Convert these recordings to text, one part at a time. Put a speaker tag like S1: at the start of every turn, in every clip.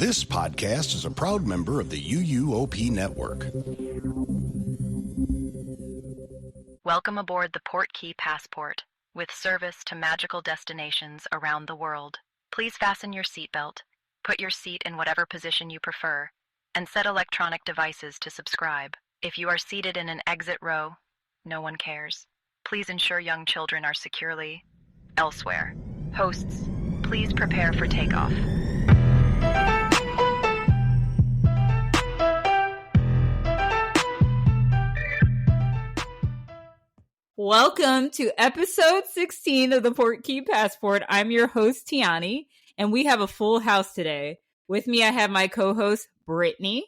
S1: This podcast is a proud member of the UUOP network.
S2: Welcome aboard the Port Key Passport, with service to magical destinations around the world. Please fasten your seatbelt, put your seat in whatever position you prefer, and set electronic devices to subscribe. If you are seated in an exit row, no one cares. Please ensure young children are securely elsewhere. Hosts, please prepare for takeoff.
S3: Welcome to episode 16 of the Port Key Passport. I'm your host, Tiani, and we have a full house today. With me, I have my co-host, Brittney.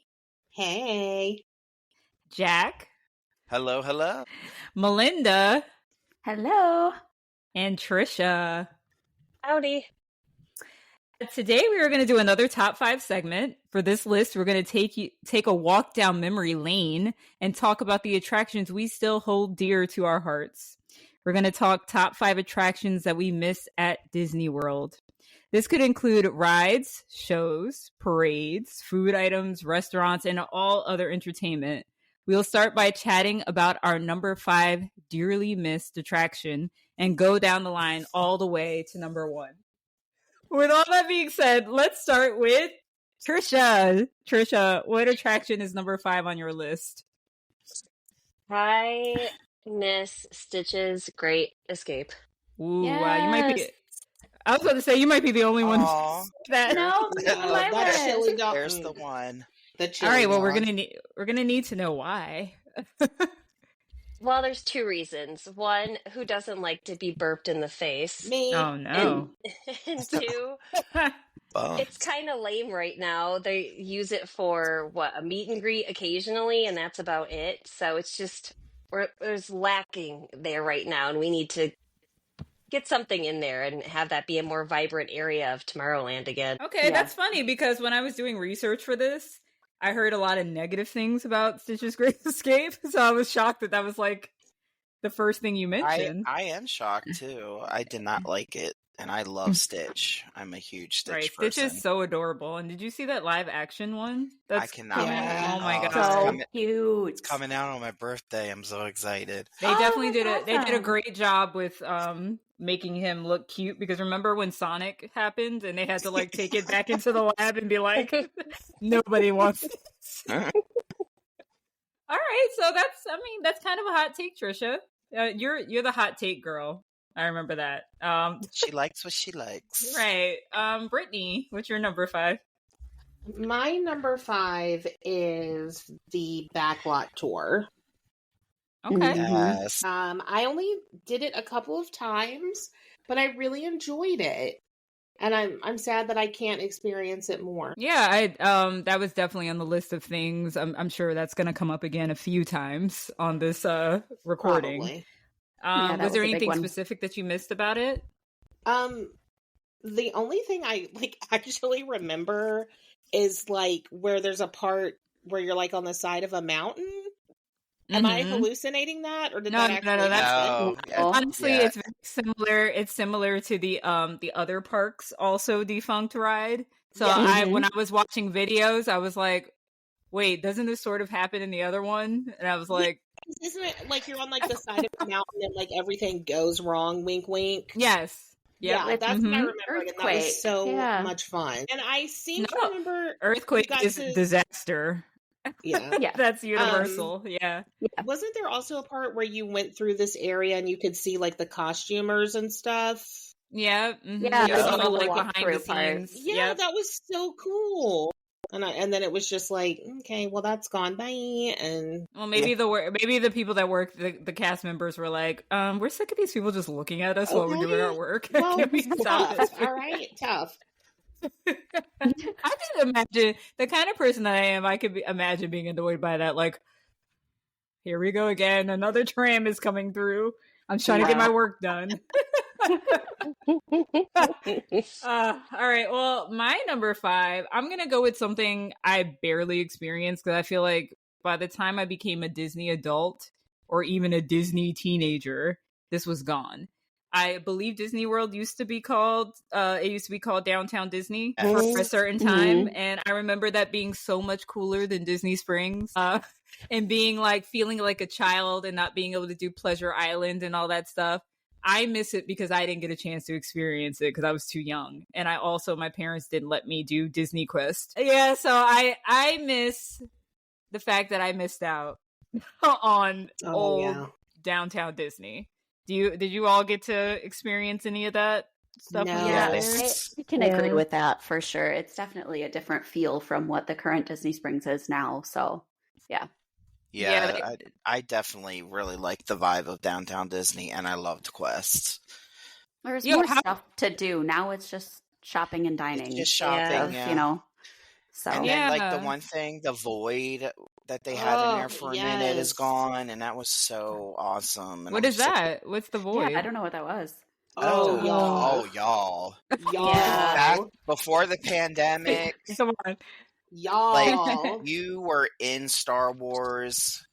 S4: Hey.
S3: Jack.
S5: Hello, hello.
S3: Melinda.
S6: Hello.
S3: And Trisha.
S6: Howdy.
S3: Today, we are going to do another top 5 segment. For this list, we're going to take a walk down memory lane and talk about the attractions we still hold dear to our hearts. We're going to talk top 5 attractions that we miss at Disney World. This could include rides, shows, parades, food items, restaurants, and all other entertainment. We'll start by chatting about our number 5 dearly missed attraction and go down the line all the way to number 1. With all that being said, let's start with Trisha. Trisha, what attraction is number 5 on your list?
S6: I miss Stitch's Great Escape.
S3: Ooh, wow, you might be. I was about to say you might be the only one. That
S6: No,
S5: There's the one.
S3: All right, well, we're gonna need to know why.
S6: Well, there's 2 reasons. One, who doesn't like to be burped in the face?
S4: Me.
S3: Oh no.
S6: And 2, it's kind of lame right now. They use it for a meet and greet occasionally, and that's about it. So it's just there's lacking there right now, and we need to get something in there and have that be a more vibrant area of Tomorrowland again.
S3: Okay, that's funny because when I was doing research for this, I heard a lot of negative things about Stitch's Great Escape, so I was shocked that was like the first thing you mentioned.
S5: I am shocked too. I did not like it, and I love Stitch. I'm a huge Stitch person.
S3: Stitch is so adorable. And did you see that live action one?
S5: I cannot wait.
S3: Oh my god,
S6: so cute!
S5: It's coming out on my birthday. I'm so excited.
S3: They definitely did it. They did a great job with making him look cute, because remember when Sonic happened and they had to like take it back into the lab and be like, nobody wants this. All right, so that's kind of a hot take, Trisha. You're the hot take girl. I remember that.
S5: She likes what she likes.
S3: Right. Brittney, what's your number 5?
S4: My number 5 is the Backlot Tour.
S3: Okay.
S5: Yes.
S4: I only did it a couple of times, but I really enjoyed it. And I'm sad that I can't experience it more.
S3: Yeah, that was definitely on the list of things. I'm sure that's going to come up again a few times on this recording.
S4: Probably.
S3: Was there anything specific that you missed about it?
S4: The only thing I actually remember is like where there's a part where you're like on the side of a mountain. Am I hallucinating that, or did that actually happen?
S5: No.
S3: Honestly, it's very similar. It's similar to the other parks also defunct ride. So when I was watching videos, I was like, wait, doesn't this sort of happen in the other one? And I was like,
S4: isn't it like you're on like the side of the mountain and like everything goes wrong? Wink, wink.
S3: Yes. Yep.
S4: Yeah, that's what I remember. And that was so much fun. And I seem to remember
S3: earthquake is disaster.
S4: Yeah.
S3: That's universal. Yeah.
S4: Wasn't there also a part where you went through this area and you could see like the costumers and stuff?
S3: Yeah.
S6: Yeah.
S3: Like behind the scenes.
S4: Yeah, that was so cool. And then it was just like, okay, well that's gone, bye. And
S3: well, maybe the people that work, the cast members were like, we're sick of these people just looking at us while we're doing our work.
S4: Well,
S3: Can we stop this?
S4: All right, tough.
S3: I can imagine the kind of person that I am. I could imagine being annoyed by that. Like, here we go again. Another tram is coming through. I'm trying to get my work done. All right. Well, my number 5, I'm going to go with something I barely experienced, because I feel like by the time I became a Disney adult or even a Disney teenager, this was gone. I believe Disney World used to be called Downtown Disney for a certain time. And I remember that being so much cooler than Disney Springs. And being like feeling like a child and not being able to do Pleasure Island and all that stuff. I miss it because I didn't get a chance to experience it because I was too young. And my parents didn't let me do Disney Quest. Yeah, so I miss the fact that I missed out on old Downtown Disney. Did you all get to experience any of that stuff?
S4: No.
S7: I can agree with that for sure. It's definitely a different feel from what the current Disney Springs is now. So, yeah.
S5: Yeah, I definitely really like the vibe of Downtown Disney, and I loved Quest.
S7: There's more stuff to do. Now it's just shopping and dining.
S5: It's just shopping,
S7: you know. So.
S5: And then, like, the one thing, the void that they had in there for a minute is gone, and that was so awesome. And
S3: what is that? What's the void?
S7: Yeah, I don't know what that was.
S5: Y'all. Back before the pandemic.
S3: Come on.
S4: Y'all.
S5: Like, you were in Star Wars.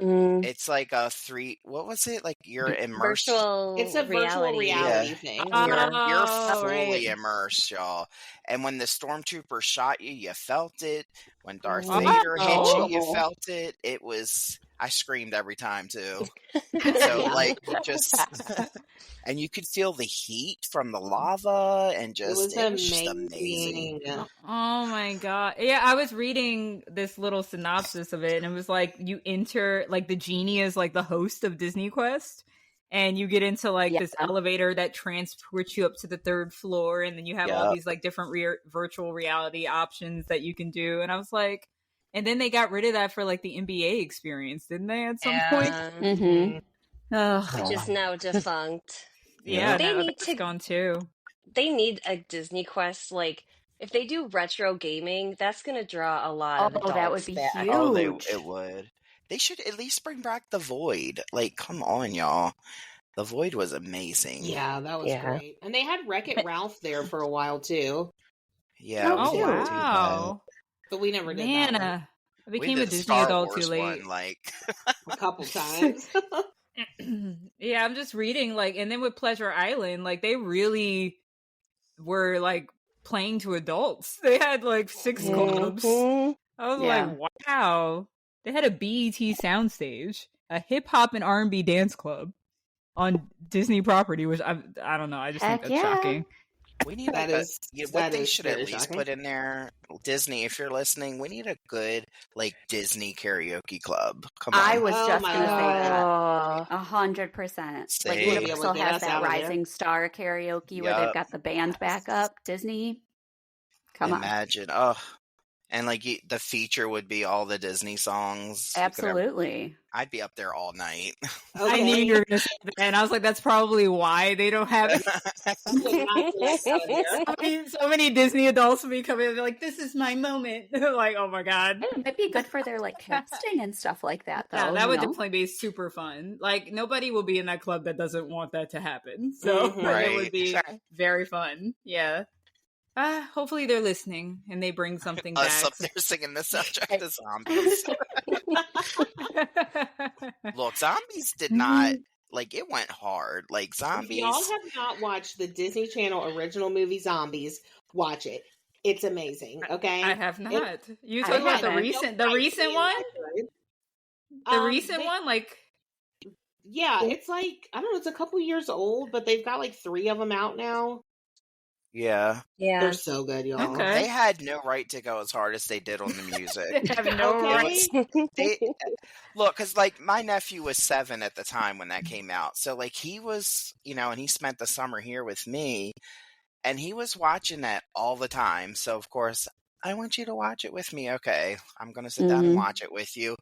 S5: It's like what was it? Like, you're immersed.
S4: It's a virtual reality thing.
S5: You're fully immersed, y'all. And when the stormtrooper shot you, you felt it. When Darth Vader hit you felt it. It was... I screamed every time, too. So, like, just... And you could feel the heat from the lava, and it was just amazing.
S3: Oh my god. Yeah, I was reading this little synopsis of it, and it was like, you enter, like, the genie is like the host of Disney Quest, and you get into like this elevator that transports you up to the 3rd floor, and then you have all these like different virtual reality options that you can do. And I was like, and then they got rid of that for like the NBA experience, didn't they, at some point?
S6: Which is now defunct.
S3: Yeah, that's gone too.
S6: They need a Disney Quest. Like, if they do retro gaming, that's going to draw a lot of adults
S7: that would be
S6: back.
S7: huge.
S5: Oh, it would. They should at least bring back the Void. Like, come on, y'all. The Void was amazing.
S4: Yeah, that was great. And they had Wreck-It Ralph there for a while, too.
S5: Yeah.
S3: Wow.
S4: But we never did that.
S3: I became a Disney adult too late.
S4: A couple times.
S3: Yeah, I'm just reading, like, and then with Pleasure Island, like, they really were, like, playing to adults. They had, like, 6 clubs. I was like, wow. They had a BET soundstage, a hip-hop and R&B dance club on Disney property, which I don't know, I just think that's shocking.
S5: We need what they should at least put in there, Disney, if you're listening, we need a good, like, Disney karaoke club. Come on.
S7: I was just going to say that. 100%. Like, Universal has that Rising Star karaoke where they've got the band back up. Disney, come on.
S5: Imagine. And, like, the feature would be all the Disney songs.
S7: Absolutely.
S5: I'd be up there all night.
S3: Okay. I knew you were going to say that, and I was like, that's probably why they don't have it. So many Disney adults would be coming in, they're like, this is my moment. Like, oh my god.
S7: It might be good for their, like, casting and stuff like that, though.
S3: Yeah, that would definitely be super fun. Like, nobody will be in that club that doesn't want that to happen. So it would be very fun. Yeah. Hopefully they're listening and they bring something back.
S5: Us up there singing the soundtrack to Zombies. Look, Zombies did not, like, it went hard. Like, Zombies.
S4: If y'all have not watched the Disney Channel original movie Zombies, watch it. It's amazing, okay?
S3: I have not. You talking about the recent one? The recent one? Like...
S4: Yeah, it's like, I don't know, it's a couple years old, but they've got like 3 of them out now.
S5: Yeah.
S4: They're so good, y'all.
S3: Okay.
S5: They had no right to go as hard as they did on the music.
S3: They have no right.
S5: Look, because, like, my nephew was 7 at the time when that came out. So, like, he was, and he spent the summer here with me, and he was watching that all the time. So, of course, I want you to watch it with me. Okay, I'm going to sit down and watch it with you.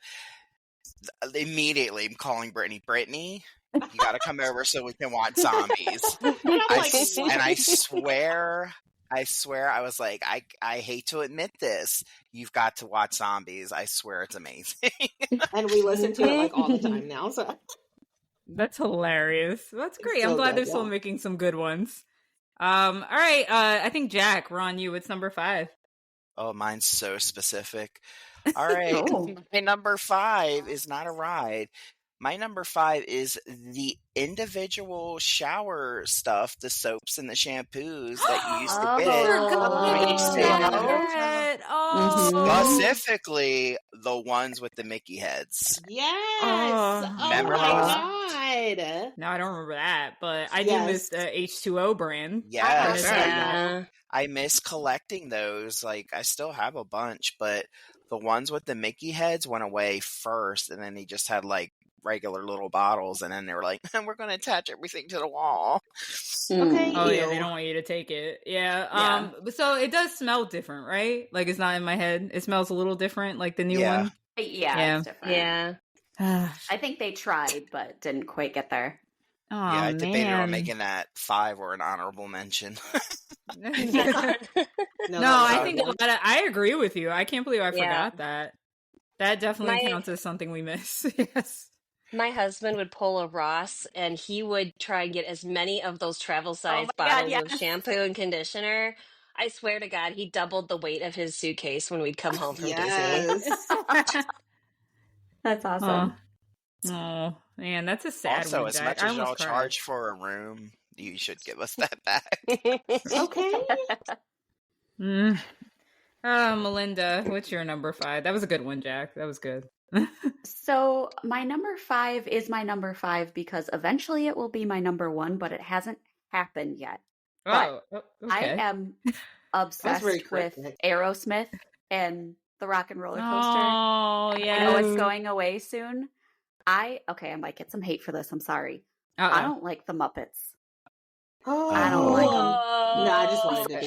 S5: Immediately, I'm calling Brittney, you got to come over so we can watch Zombies. I swear, I was like, I hate to admit this. You've got to watch Zombies. I swear it's amazing.
S4: And we listen to it, like, all the time now. So
S3: that's hilarious. That's great. I'm glad they're still making some good ones. All right. I think, Jack, we're on you. It's number 5.
S5: Oh, mine's so specific. All right. My number 5 is not a ride. My number 5 is the individual shower stuff, the soaps and the shampoos that you used to get. Specifically, the ones with the Mickey heads.
S4: Yes.
S5: Remember
S4: my
S5: those?
S4: God.
S3: No, I don't remember that, but I do miss the H2O brand.
S5: Yes.
S6: Yeah.
S5: I miss collecting those. Like, I still have a bunch, but the ones with the Mickey heads went away first, and then they just had, like, regular little bottles, and then they were like, we're going to attach everything to the wall.
S4: Okay.
S3: Oh, yeah, they don't want you to take it. Yeah. So it does smell different, right? Like, it's not in my head. It smells a little different, like the new one.
S7: Yeah, it's different.
S6: Yeah.
S7: I think they tried, but didn't quite get there.
S3: Oh,
S5: I debated on
S3: man.
S5: making that 5 or an honorable mention.
S3: No, I think I agree with you. I can't believe I forgot that. That definitely counts as something we miss. Yes.
S6: My husband would pull a Ross, and he would try and get as many of those travel size bottles of shampoo and conditioner. I swear to God, he doubled the weight of his suitcase when we'd come home from Disney.
S7: That's awesome.
S3: Oh, man, that's a sad
S5: also,
S3: one,
S5: as
S3: Jack.
S5: much as y'all charge for a room, you should give us that back.
S4: Okay.
S3: Melinda, what's your number 5? That was a good one, Jack. That was good.
S7: So my number 5 is my number 5 because eventually it will be my number 1, but it hasn't happened yet.
S3: Okay.
S7: I am obsessed with Aerosmith and the Rock and Roller Coaster.
S3: Oh, yeah.
S7: I know it's going away soon. I might get some hate for this. I'm sorry. I don't like the Muppets. I don't like them.
S4: No, I just wanted to be.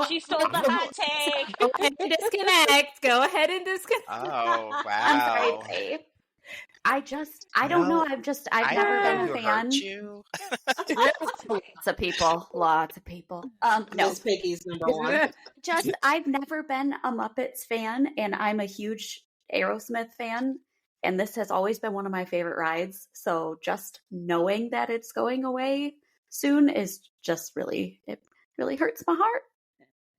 S6: She stole the hot take.
S3: Go ahead and disconnect. Go ahead and disconnect.
S5: Oh, wow.
S7: I'm sorry, babe. I don't know. I've never been a fan. Lots of people. No,
S4: Miss Piggy's number 1.
S7: I've never been a Muppets fan, and I'm a huge Aerosmith fan, and this has always been one of my favorite rides. So just knowing that it's going away soon is just really hurts my heart.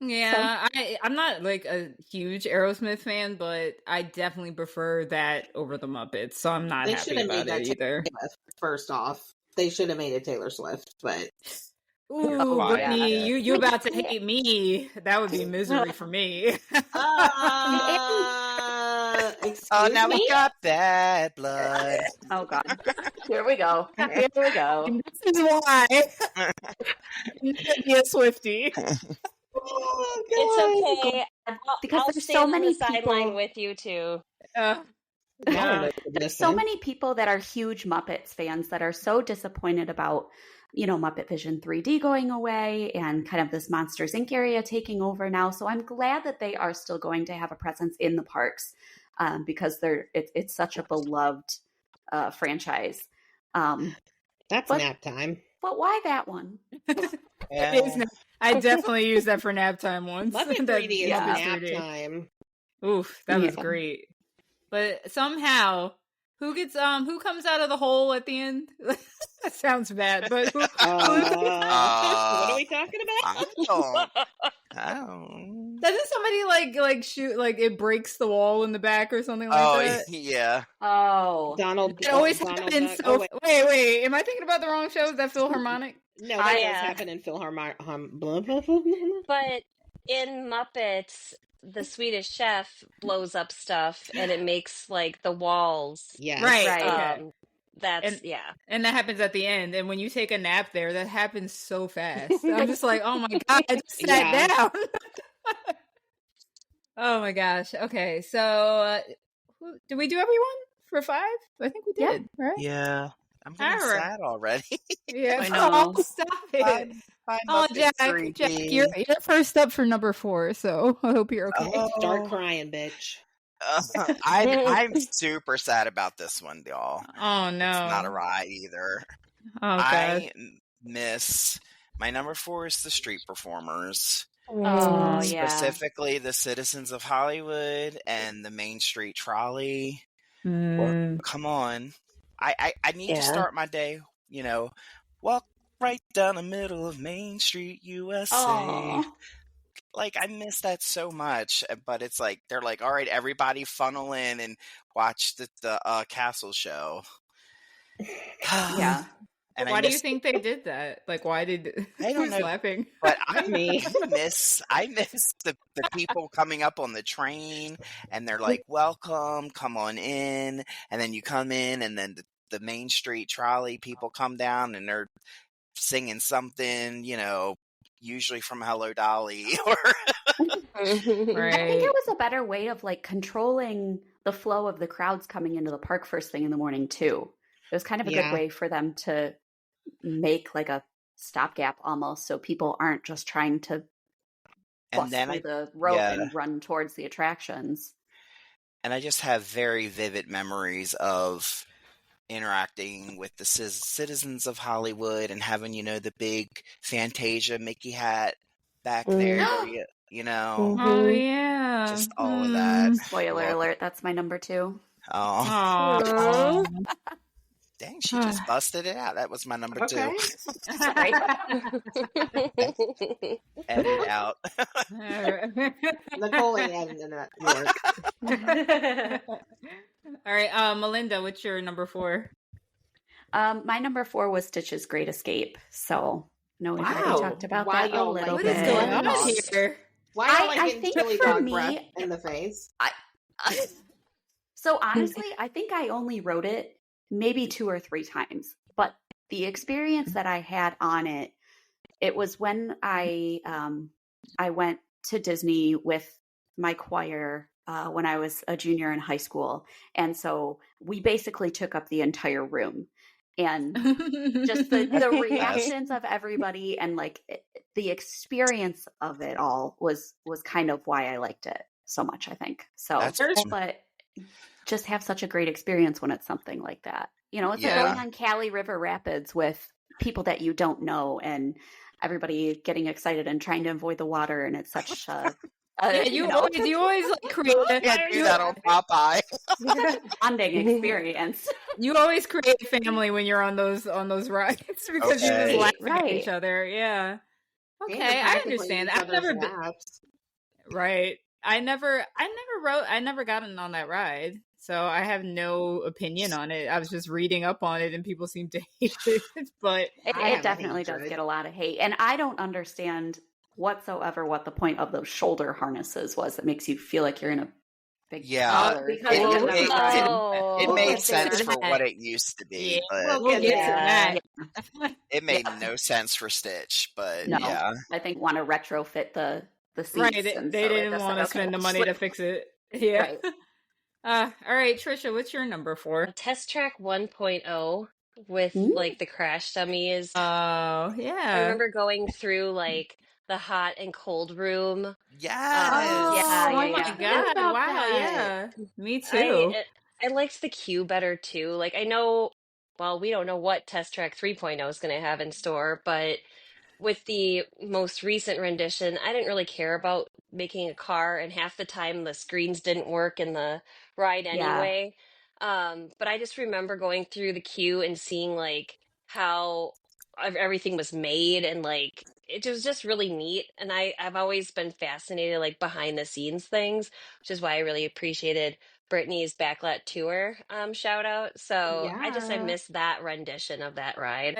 S3: Yeah, so. I'm not like a huge Aerosmith fan, but I definitely prefer that over the Muppets. So I'm not happy about it either.
S4: First off, they should have made it Taylor Swift, but
S3: Brittany, you about to hate me? That would be misery for me.
S5: Now we got bad blood.
S7: Oh God, here we go. Here we go.
S3: And this is why you should be a Swiftie.
S6: It's okay.
S7: Because
S6: I'll
S7: there's
S6: stay
S7: so
S6: on
S7: many
S6: the sideline
S7: people
S6: with you too.
S7: There's so many people that are huge Muppets fans that are so disappointed about, Muppet Vision 3D going away and kind of this Monsters Inc. area taking over now. So I'm glad that they are still going to have a presence in the parks because it's such a beloved franchise.
S4: That's nap time.
S7: But why that one?
S3: I definitely used that for nap time once.
S4: Muppet 3D is nap time.
S3: Oof, that was great. But somehow, who comes out of the hole at the end? That sounds bad, but what
S4: are we talking about?
S5: I don't.
S3: Doesn't somebody like shoot it breaks the wall in the back or something like that?
S5: Oh yeah.
S7: Oh,
S4: Donald.
S3: It always happens. So wait. Am I thinking about the wrong show? Is that Philharmonic?
S4: No, that does happen in Philharmonic.
S6: But in Muppets, the Swedish chef blows up stuff, and it makes like the walls.
S4: Yeah,
S3: right.
S6: And
S3: that happens at the end. And when you take a nap there, that happens so fast. I'm just like, oh my god, I just sat down. Oh my gosh. Okay, so did we do everyone for 5? I think we did. Right?
S5: Yeah. I'm getting sad already.
S3: Yeah,
S7: I know.
S3: Oh, stop it. Jack, you're first up for number 4, so I hope you're okay.
S4: Start crying, bitch.
S5: I'm super sad about this one, y'all.
S3: Oh no,
S5: it's not a ride either.
S3: Oh god,
S5: I miss my number 4 is the street performers.
S7: Oh
S5: Specifically the Citizens of Hollywood and the Main Street Trolley. Come on. I need to start my day, walk right down the middle of Main Street, USA.
S7: Aww.
S5: Like, I miss that so much, but it's like, they're like, all right, everybody funnel in and watch the castle show.
S7: Yeah.
S5: And
S3: why do you think they did that? Like, why did
S5: I don't
S3: who's
S5: know,
S3: laughing?
S5: but I miss the people coming up on the train, and they're like, "Welcome, come on in," and then you come in, and then the Main Street trolley people come down, and they're singing something, usually from Hello Dolly, or
S7: I think it was a better way of like controlling the flow of the crowds coming into the park first thing in the morning too. It was kind of a good way for them to make like a stopgap almost, so people aren't just trying to bust through the rope and run towards the attractions.
S5: And I just have very vivid memories of interacting with the citizens of Hollywood and having, the big Fantasia Mickey hat back there,
S3: Oh yeah,
S5: just all of that.
S7: Spoiler alert, that's my number 2.
S5: Oh. Dang, she just busted it out. That was my number 2. Edit it out.
S4: Nicole ain't in that work.
S3: All right, Melinda, what's your number 4?
S7: My number 4 was Stitch's Great Escape. So, no, we've already talked about that a little bit.
S3: What is going on here?
S4: Why are I think chili
S7: for
S4: dog
S7: me,
S4: breath in the face?
S7: So honestly, I think I only wrote it maybe 2 or 3 times. But the experience that I had on it, it was when I went to Disney with my choir when I was a junior in high school. And so we basically took up the entire room. And just the reactions of everybody and like the experience of it all was kind of why I liked it so much, I think. So, but just have such a great experience when it's something like that. It's like going on Cali River Rapids with people that you don't know and everybody getting excited and trying to avoid the water. And it's such you
S3: always like create
S5: do that on Popeye.
S7: Bonding experience.
S3: You always create a family when you're on those rides because you just laugh at each other. Yeah. Okay, I understand. I've never been right. I never gotten on that ride, so I have no opinion on it. I was just reading up on it, and people seem to hate it. But
S7: it definitely does get a lot of hate, and I don't understand whatsoever what the point of those shoulder harnesses was that makes you feel like you're in a big collar.
S5: It made sense for what it used to be, but
S3: we'll get to that.
S5: It made no sense for Stitch, but
S7: I think want to retrofit the seats.
S3: Right, they didn't want to spend the money to fix it. Yeah. Right. All right, Trisha, what's your number 4?
S6: Test Track 1.0 with like the crash dummies.
S3: Oh, yeah.
S6: I remember going through like the hot and cold room.
S5: Yes.
S3: Oh my god. Wow, yeah. Me too.
S6: I liked the queue better too. Like I know, well, we don't know what Test Track 3.0 is going to have in store, but with the most recent rendition, I didn't really care about making a car, and half the time the screens didn't work in the ride anyway. But I just remember going through the queue and seeing like how everything was made, and like it was just really neat. And I've always been fascinated like behind the scenes things, which is why I really appreciated Brittany's Backlit Tour shout out. So I missed that rendition of that ride.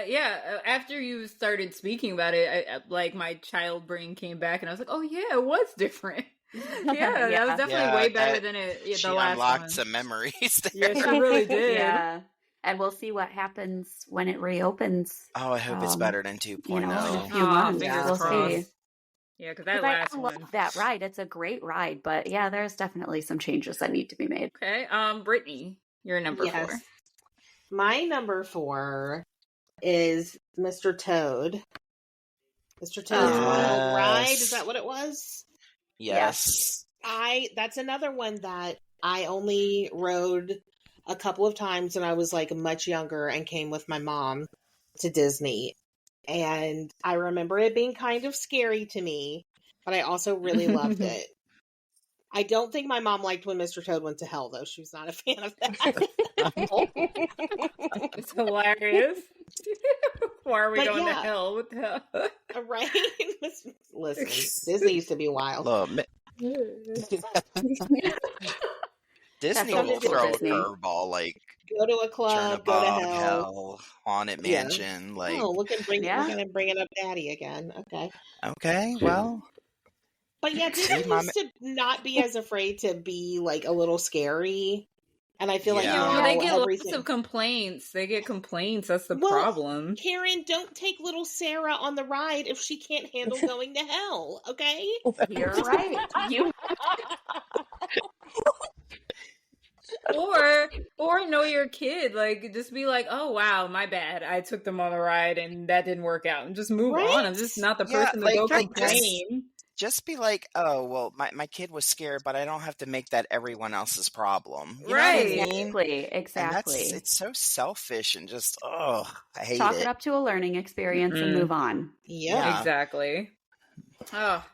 S3: After you started speaking about it, like my child brain came back and I was like, oh yeah, it was different. That was definitely way better than
S5: she
S3: the last
S5: unlocked
S3: one.
S5: some memories there.
S3: Yeah, she really did.
S7: And we'll see what happens when it reopens.
S5: Oh, I hope it's better than 2.0.
S7: In a few months. We'll see.
S3: Yeah, because that last
S7: I
S3: one.
S7: love that ride. It's a great ride, but there's definitely some changes that need to be made.
S3: Okay, Brittany, you're number 4.
S4: My number 4 is Mr. Toad. Mr. Toad's World Ride. Is that what it was?
S5: Yes.
S4: That's another one that I only rode a couple of times when I was like much younger and came with my mom to Disney. And I remember it being kind of scary to me, but I also really loved it. I don't think my mom liked when Mr. Toad went to hell, though. She was not a fan of that.
S3: It's hilarious. Why are we going to hell? What the hell?
S4: Right? Listen, Disney used to be wild.
S5: Disney will throw a curveball like
S4: Go to a club, go to hell.
S5: Haunted mansion.
S4: Yeah.
S5: Like,
S4: look at bringing up Daddy again. Okay.
S5: Okay, well.
S4: But yeah, Disney used to not be as afraid to be like a little scary. And I feel like now
S3: they get lots of complaints. They get complaints. That's the problem.
S4: Karen, don't take little Sarah on the ride if she can't handle going to hell. Okay,
S7: you're right. You
S3: or know your kid. Like, just be like, oh wow, my bad. I took them on a ride and that didn't work out, and just move on. I'm just not the person to go complain.
S5: Just be like, oh, well, my kid was scared, but I don't have to make that everyone else's problem. You
S3: right.
S5: know what I mean?
S7: Exactly.
S5: It's so selfish and just, I hate
S7: Chalk
S5: it.
S7: it up to a learning experience and move on.
S3: Yeah. Exactly. Oh,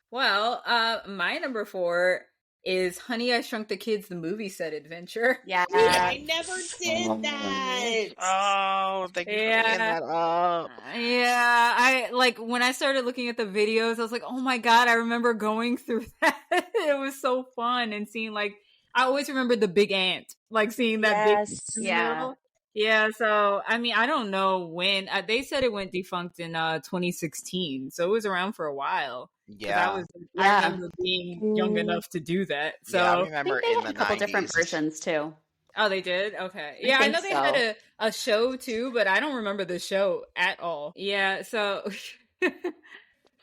S3: well, my number 4 is Honey, I Shrunk the Kids, the movie set adventure.
S7: Yeah.
S4: I never did that.
S5: Oh, thank you for bringing that up.
S3: Yeah, I like when I started looking at the videos, I was like, oh my God, I remember going through that. It was so fun and seeing I always remember the big ant, like seeing that big.
S7: Yeah.
S3: Yeah, so I mean, I don't know when they said it went defunct in 2016, so it was around for a while.
S5: Yeah,
S3: I remember being young enough to do that. So
S5: I remember
S7: they
S5: in
S7: had
S5: the
S7: a couple
S5: 90s.
S7: different versions too.
S3: Oh, they did? Okay. Yeah, I know they had a show too, but I don't remember the show at all. Yeah, so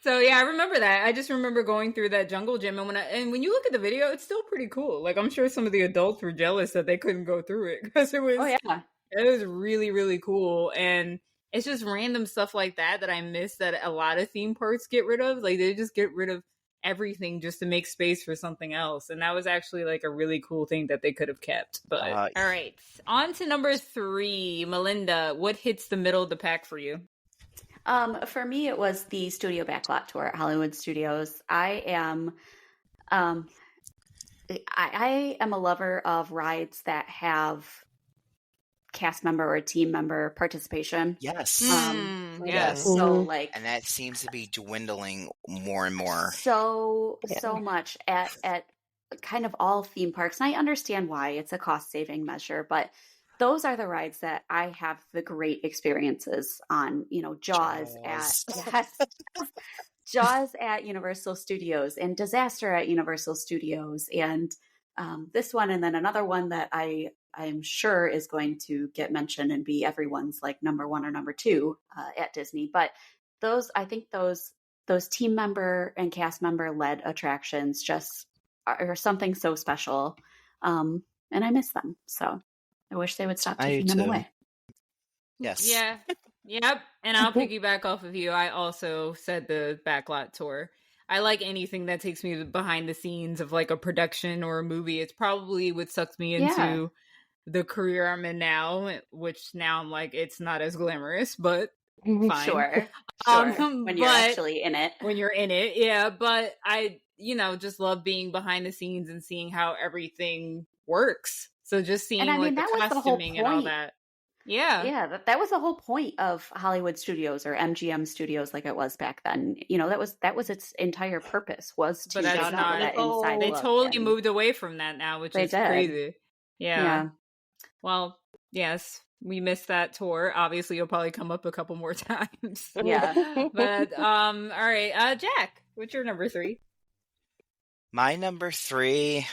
S3: so yeah, I remember that. I just remember going through that jungle gym, and when you look at the video, it's still pretty cool. Like, I'm sure some of the adults were jealous that they couldn't go through it because it was it was really, really cool. And it's just random stuff like that I miss that a lot of theme parks get rid of. Like, they just get rid of everything just to make space for something else. And that was actually like a really cool thing that they could have kept. But all right, on to number 3. Melinda, what hits the middle of the pack for you?
S7: For me, it was the studio backlot tour at Hollywood Studios. I am a lover of rides that have cast member or team member participation.
S5: Yes.
S3: Yes.
S7: So
S5: and that seems to be dwindling more and more.
S7: So much at kind of all theme parks. And I understand why. It's a cost saving measure, but those are the rides that I have the great experiences on. Jaws at Universal Studios, and Disaster at Universal Studios, and this one, and then another one that I'm sure is going to get mentioned and be everyone's like number 1 or number 2 at Disney. But those team member and cast member led attractions just are something so special, and I miss them. So I wish they would stop taking them away.
S5: Yes.
S3: Yeah. Yep. And I'll piggyback off of you. I also said the backlot tour. I like anything that takes me behind the scenes of like a production or a movie. It's probably what sucks me into the career I'm in now, which now I'm like, it's not as glamorous, but fine.
S7: Sure. When you're actually in it.
S3: When you're in it, yeah. But I, just love being behind the scenes and seeing how everything works. So just seeing the costuming and all that. Yeah.
S7: Yeah, that was the whole point of Hollywood Studios or MGM Studios, like it was back then. That was its entire purpose, was to show that inside.
S3: They totally moved away from that now, which is crazy. Yeah. Well, yes, we missed that tour. Obviously, you'll probably come up a couple more times.
S7: Yeah.
S3: But all right, Jack, what's your number 3?
S5: My number 3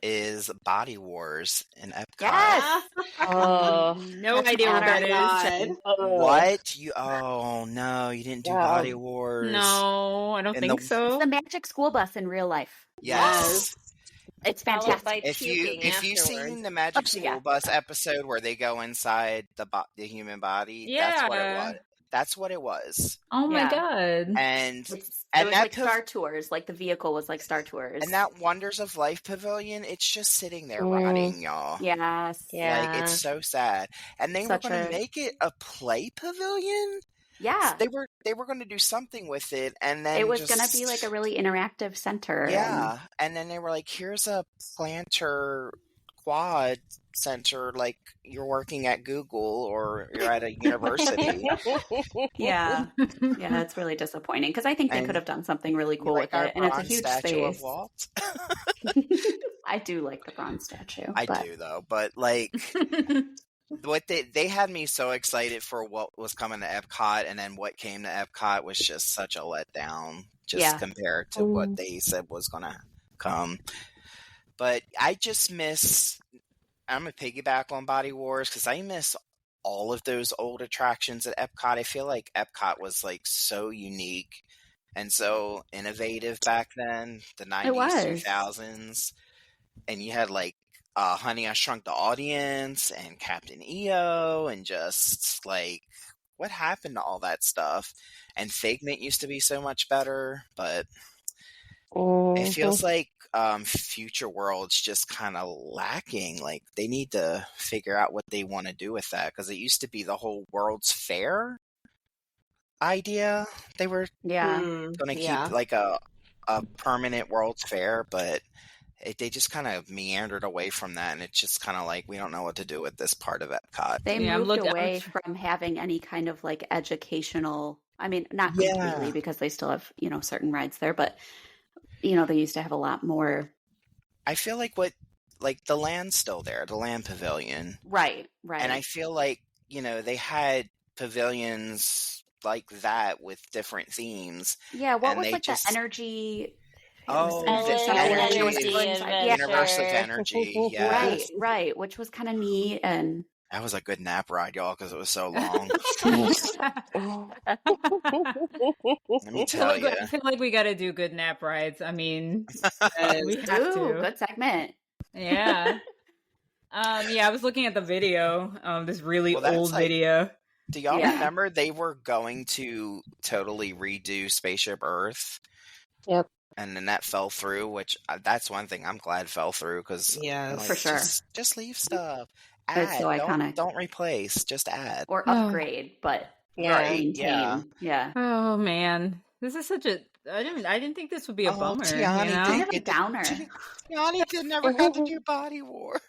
S5: is Body Wars in Epcot.
S7: Yes.
S3: No idea what that is.
S5: What? No, you didn't do Body Wars.
S3: No, I don't think so.
S7: It's the Magic School Bus in real life.
S5: Yes.
S7: It's fantastic.
S6: If
S5: you've seen the Magic School Bus episode where they go inside the human body, that's what it was.
S3: Oh my God.
S5: And
S7: it was like Star Tours, like the vehicle was like Star Tours.
S5: And that Wonders of Life pavilion, it's just sitting there rotting, y'all.
S7: Yes.
S6: Yeah.
S5: Like, it's so sad. And they were going to make it a play pavilion?
S7: Yeah.
S5: So they were going to do something with it, and then
S7: it was going to be like a really interactive center.
S5: Yeah. And then they were like, here's a planter quad center, like you're working at Google or you're at a university.
S7: Yeah, it's really disappointing because I think they could have done something really cool with it, and it's a huge
S5: statue
S7: space.
S5: Of Walt?
S7: I do like the bronze statue.
S5: I do though, but like what they had me so excited for what was coming to Epcot, and then what came to Epcot was just such a letdown, just compared to what they said was going to come. But I just miss. I'm a piggyback on Body Wars because I miss all of those old attractions at Epcot. I feel like Epcot was like so unique and so innovative back then, the 90s, 2000s. And you had like Honey, I Shrunk the Audience and Captain EO and just like what happened to all that stuff? And Figment used to be so much better, but it feels like Future World's just kind of lacking. Like they need to figure out what they want to do with that because it used to be the whole World's Fair idea. They were going to keep like a permanent World's Fair, but they just kind of meandered away from that, and it's just kind of like we don't know what to do with this part of Epcot.
S7: They moved away from having any kind of like educational. I mean, not completely because they still have certain rides there, but they used to have a lot more.
S5: I feel like the land's still there, the land pavilion.
S7: Right.
S5: And I feel like, they had pavilions like that with different themes.
S7: Yeah, what was like the energy?
S5: Universe of Energy. Yeah.
S7: Right, which was kind of neat. And
S5: that was a good nap ride, y'all, because it was so long. Let me tell you.
S3: I feel like we got to do good nap rides. I mean, we have to.
S7: Good segment.
S3: Yeah. I was looking at the video, this really old video.
S5: Do y'all remember they were going to totally redo Spaceship Earth?
S6: Yep.
S5: And then that fell through, which that's one thing I'm glad fell through because
S7: for sure.
S5: Just leave stuff.
S7: Add. It's so iconic.
S5: Don't replace, just add
S7: or upgrade, but maintain. Yeah.
S3: Oh man, this is such a. I didn't think this would be a bummer.
S7: Tiani, a downer.
S5: Tiani never got to do Body Wars.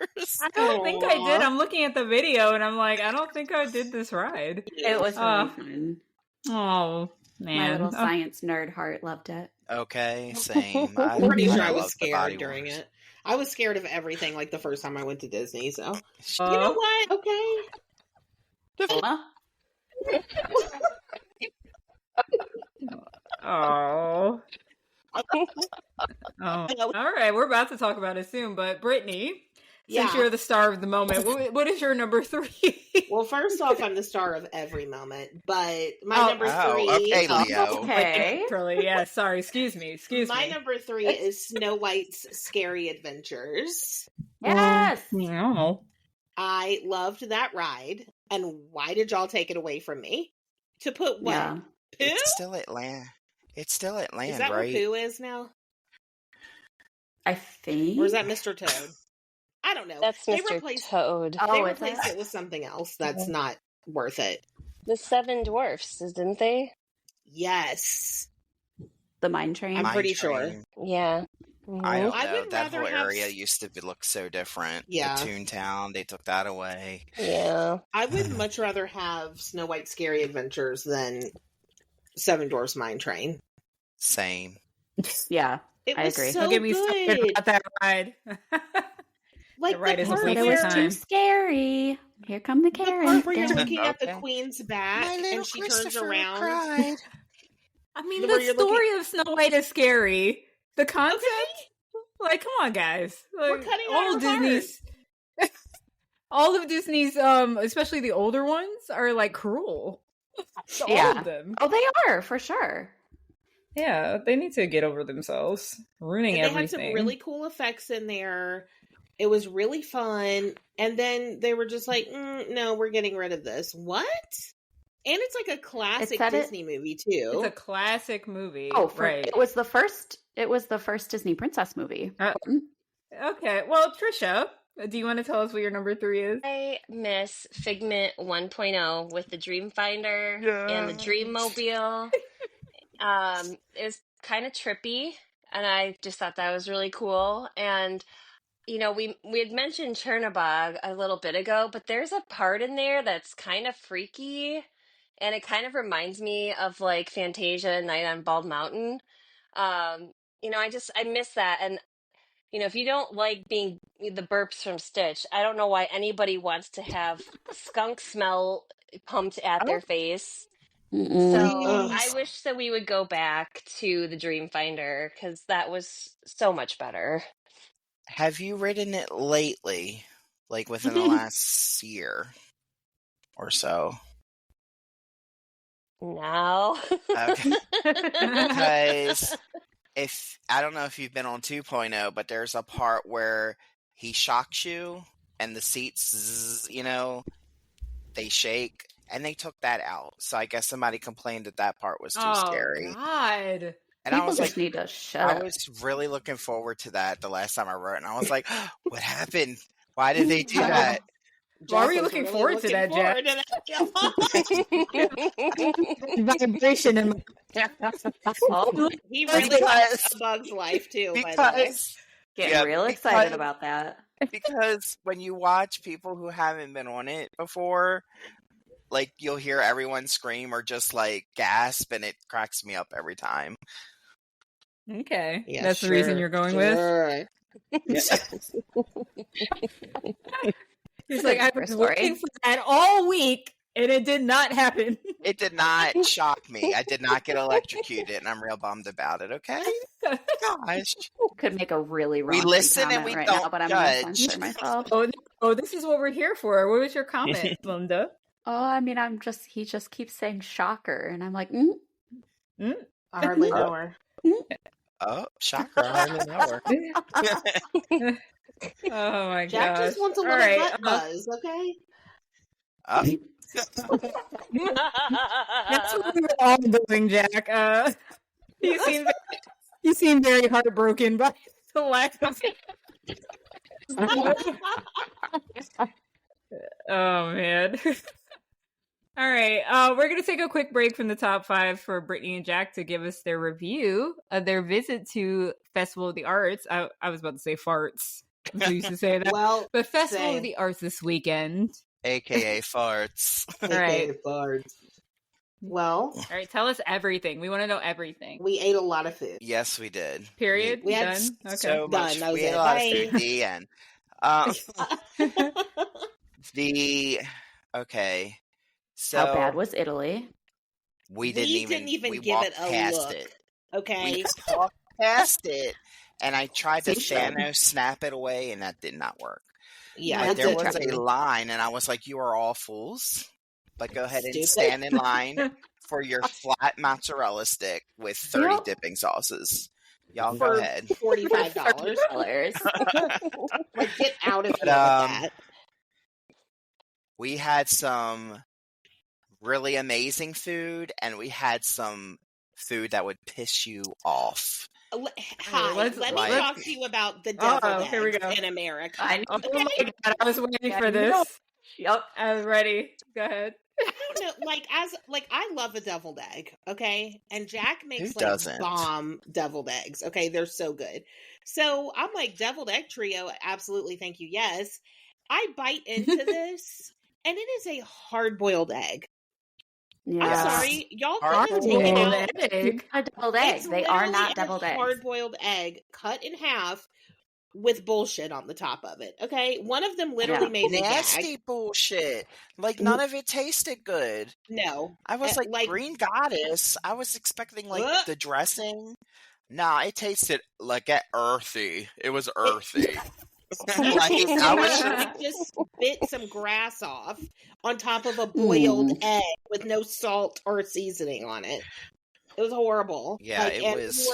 S3: I don't think I did. I'm looking at the video and I'm like, I don't think I did this ride.
S7: It was really fun.
S3: Oh man,
S7: my little science nerd heart loved it.
S5: Okay, same.
S4: I'm pretty sure I was scared during it. I was scared of everything like the first time I went to Disney, so you know what? Okay.
S3: Oh. All right, we're about to talk about it soon, but Brittney, since you're the star of the moment, what is your number 3?
S4: Well, first off, I'm the star of every moment, but my number 3.
S5: Okay, Leo.
S7: Okay.
S3: Yeah, sorry. Excuse me.
S4: My number 3 is Snow White's Scary Adventures.
S7: Yes.
S3: No.
S4: I loved that ride, and why did y'all take it away from me? To put what?
S7: Yeah.
S4: Pooh?
S5: It's still at land. It's still at land,
S4: is that
S5: right?
S4: where Pooh is now?
S7: I think.
S4: Or is that Mr. Toad? I don't know.
S6: That's Mr. Toad.
S4: They replaced it with something else that's not worth it.
S6: The 7 Dwarfs, didn't they?
S4: Yes.
S7: The Mine Train?
S4: I'm pretty sure.
S6: Yeah.
S5: I don't know. That whole area used to look so different.
S4: Yeah.
S5: The Toontown, they took that away.
S6: Yeah.
S4: I would much rather have Snow White's Scary Adventures than Seven Dwarfs Mine Train.
S5: Same.
S7: Yeah, I agree.
S4: So
S3: don't get me started about that ride.
S4: Like
S3: the ride
S4: the part
S7: it was too scary. Here come the Karens.
S4: The part where you're looking at the Queen's back and she turns around.
S3: I mean, the story of Snow White is scary. The concept, like, come on, guys. Like,
S4: we're cutting all of
S3: Disney's. All of Disney's, especially the older ones, are like cruel. All of them.
S7: Oh, they are for sure.
S3: Yeah, they need to get over themselves, ruining everything. They had
S4: some really cool effects in there. It was really fun, and then they were just like, "No, we're getting rid of this." What? And it's like a classic Disney movie too.
S3: It's a classic movie.
S7: Oh, right. It was the first Disney princess movie.
S3: Okay. Well, Trisha, do you want to tell us what your number 3 is?
S6: I miss Figment 1.0 with the Dreamfinder and the Dreammobile. It was kind of trippy, and I just thought that was really cool. And we had mentioned Chernobog a little bit ago, but there's a part in there that's kind of freaky, and it kind of reminds me of like Fantasia Night on Bald Mountain. I miss that, and if you don't like being the burps from Stitch, I don't know why anybody wants to have skunk smell pumped at their face. So I wish that we would go back to the Dreamfinder because that was so much better.
S5: Have you ridden it lately? Like within the last year or so?
S6: No.
S5: Okay. Because I don't know if you've been on 2.0, but there's a part where he shocks you and the seats, they shake, and they took that out. So I guess somebody complained that part was too scary.
S3: Oh, God.
S5: And
S7: People
S5: I was
S7: just
S5: like,
S7: need to shut up.
S5: I was really looking forward to that the last time I rode, and I was like, what happened? Why did they do that?
S3: Why were you looking forward to that, Jack? Vibration in my...
S4: He really likes A Bug's Life too, by the way.
S7: Getting real excited about that.
S5: Because when you watch people who haven't been on it before, like you'll hear everyone scream or just like gasp, and it cracks me up every time.
S3: Okay. Yeah, that's the reason you're going with? He's like, I was waiting for that all week, and it did not happen.
S5: It did not shock me. I did not get electrocuted, and I'm real bummed about it, okay? Gosh.
S7: Could make a really wrong
S5: We listen and we
S7: right
S5: don't
S7: now, but I'm
S5: judge.
S7: going to censor myself.
S3: Oh, this is what we're here for. What was your comment, Linda?
S7: Oh, I mean, he just keeps saying shocker, and I'm like,
S4: I hardly know her.
S5: Oh, shocker. I hardly know her.
S3: Oh my god!
S4: Jack just wants a little butt buzz, okay?
S3: That's what we were all doing, Jack. You seem very heartbroken by the lack of. Oh man! All right, we're gonna take a quick break from the top 5 for Brittany and Jack to give us their review of their visit to Festival of the Arts. I was about to say farts. I used to say that.
S4: Well,
S3: but Festival of the Arts this weekend,
S5: AKA farts.
S4: AKA farts. Well,
S3: all right. Tell us everything. We want to know everything.
S4: We ate a lot of food.
S5: Yes, we did.
S3: Period.
S4: We had
S3: done. Okay.
S5: So much. We ate a lot of food. The end. Okay. So
S7: how bad was Italy?
S5: We didn't even give it a look.
S4: Okay.
S5: We walked past it, and I tried to Thanos snap it away, and that did not work.
S4: Yeah,
S5: like, there was a line, and I was like, "You are all fools." But go ahead and stand in line for your flat mozzarella stick with 30 dipping sauces. Y'all go ahead.
S4: $45. Like, get out of here with that.
S5: We had some really amazing food, and we had some food that would piss you off.
S4: Hi, let me talk to you about the deviled eggs in America.
S3: I was waiting for this. Yep, I was ready. Go ahead.
S4: I don't know, I love a deviled egg, okay? And Jack makes bomb deviled eggs, okay? They're so good. So I'm like, deviled egg trio, absolutely, thank you, yes. I bite into this, and it is a hard-boiled egg. Yeah. I'm sorry, y'all could have taken out
S7: a deviled egg. They are not deviled eggs.
S4: Hard-boiled egg cut in half with bullshit on the top of it. Okay, one of them literally made me
S5: nasty bullshit. Like none of it tasted good.
S4: No,
S5: I was like Green Goddess. I was expecting the dressing. Nah, it tasted like earthy. It was earthy.
S4: I just bit some grass off on top of a boiled egg with no salt or seasoning on it. It was horrible.
S5: Yeah, it was.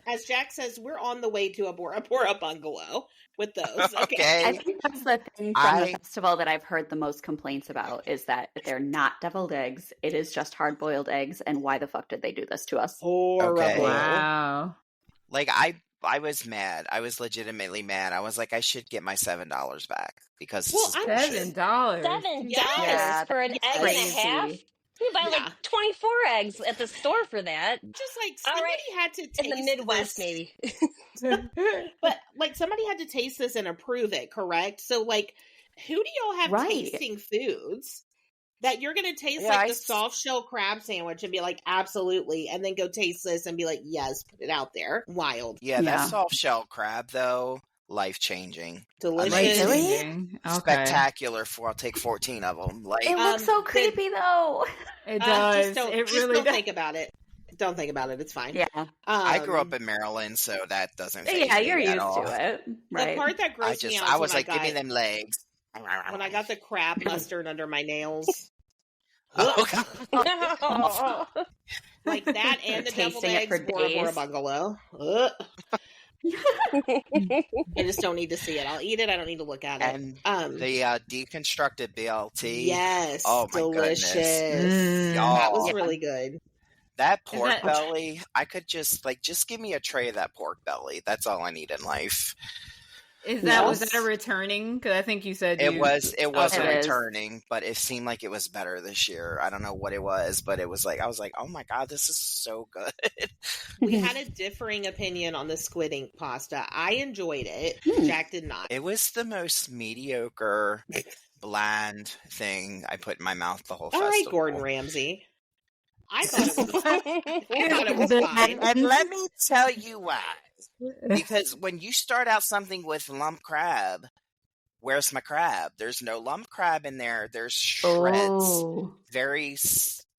S4: As Jack says, we're on the way to a Bora Bora bungalow with those.
S5: Okay.
S7: I think that's the thing from the festival that I've heard the most complaints about is that they're not deviled eggs. It is just hard-boiled eggs. And why the fuck did they do this to us?
S4: Horrible.
S5: Okay.
S3: Wow.
S5: Like, I was mad. I was legitimately mad. I was like, I should get my $7 back because
S3: $7.
S6: $7 for an egg and a half. You buy like 24 eggs at the store for that.
S4: Just like somebody had to taste
S6: in the Midwest, maybe.
S4: But like somebody had to taste this and approve it, correct? So like, who do y'all have tasting foods? That you're going to taste the soft shell crab sandwich and be like, absolutely. And then go taste this and be like, yes, put it out there. Wild.
S5: Yeah, that soft shell crab, though, life-changing.
S4: Delicious.
S3: Amazing. Okay.
S5: Spectacular. I'll take 14 of them. Like,
S7: it looks so creepy, though.
S3: It does.
S4: Don't think about it. Don't think about it. It's fine.
S7: Yeah.
S5: I grew up in Maryland, so that doesn't faze me
S7: you're used
S5: at all.
S7: to it. Right.
S4: The part that grossed me out
S5: I was like, give me them legs.
S4: When I got the crab mustard under my nails.
S5: Oh,
S6: No.
S4: Like that and the deviled eggs
S7: for days.
S4: Bora Bungalow. I just don't need to see it. I'll eat it. I don't need to look at it.
S5: And the deconstructed BLT.
S4: Yes.
S5: Oh my
S4: delicious.
S5: goodness.
S4: That was really good.
S5: That pork belly, I could just give me a tray of that pork belly. That's all I need in life.
S3: Was that a returning? Because I think you said
S5: it was a returning, but it seemed like it was better this year. I don't know what it was, but it was like I was like, oh my god, this is so good.
S4: We had a differing opinion on the squid ink pasta. I enjoyed it. Jack did not.
S5: It was the most mediocre, bland thing I put in my mouth the whole festival.
S4: All right, Gordon Ramsay. I thought it was fine.
S5: And let me tell you why. Because when you start out something with lump crab, where's my crab? There's no lump crab in there. There's shreds, very,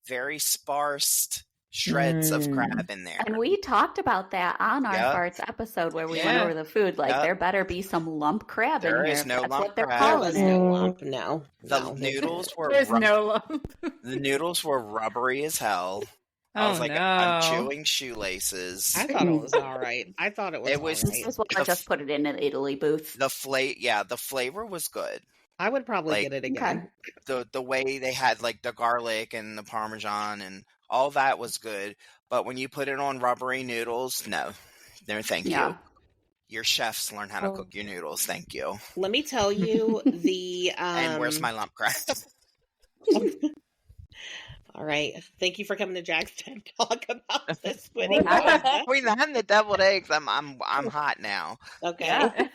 S5: very sparse shreds of crab in there.
S7: And we talked about that on our farts episode where we went over the food. Like there better be some lump crab in here.
S5: There is no
S7: That's
S5: lump
S7: what they're
S5: crab.
S7: calling it.
S4: No lump. No.
S5: The noodles were
S3: There's no lump.
S5: The noodles were rubbery as hell. I was like, I'm chewing shoelaces.
S4: I thought it was all right. I thought it was all right.
S7: This is what I just put it in an Italy booth.
S5: The flavor was good.
S4: I would probably get it again.
S5: The way they had like the garlic and the Parmesan and all that was good. But when you put it on rubbery noodles, no, thank you. Your chefs learn how to cook your noodles. Thank you.
S4: Let me tell you the
S5: and where's my lump crab?
S4: All right. Thank you for coming to Jack's TED Talk about this.
S5: Between that and the deviled eggs, I'm hot now.
S4: Okay. Yeah.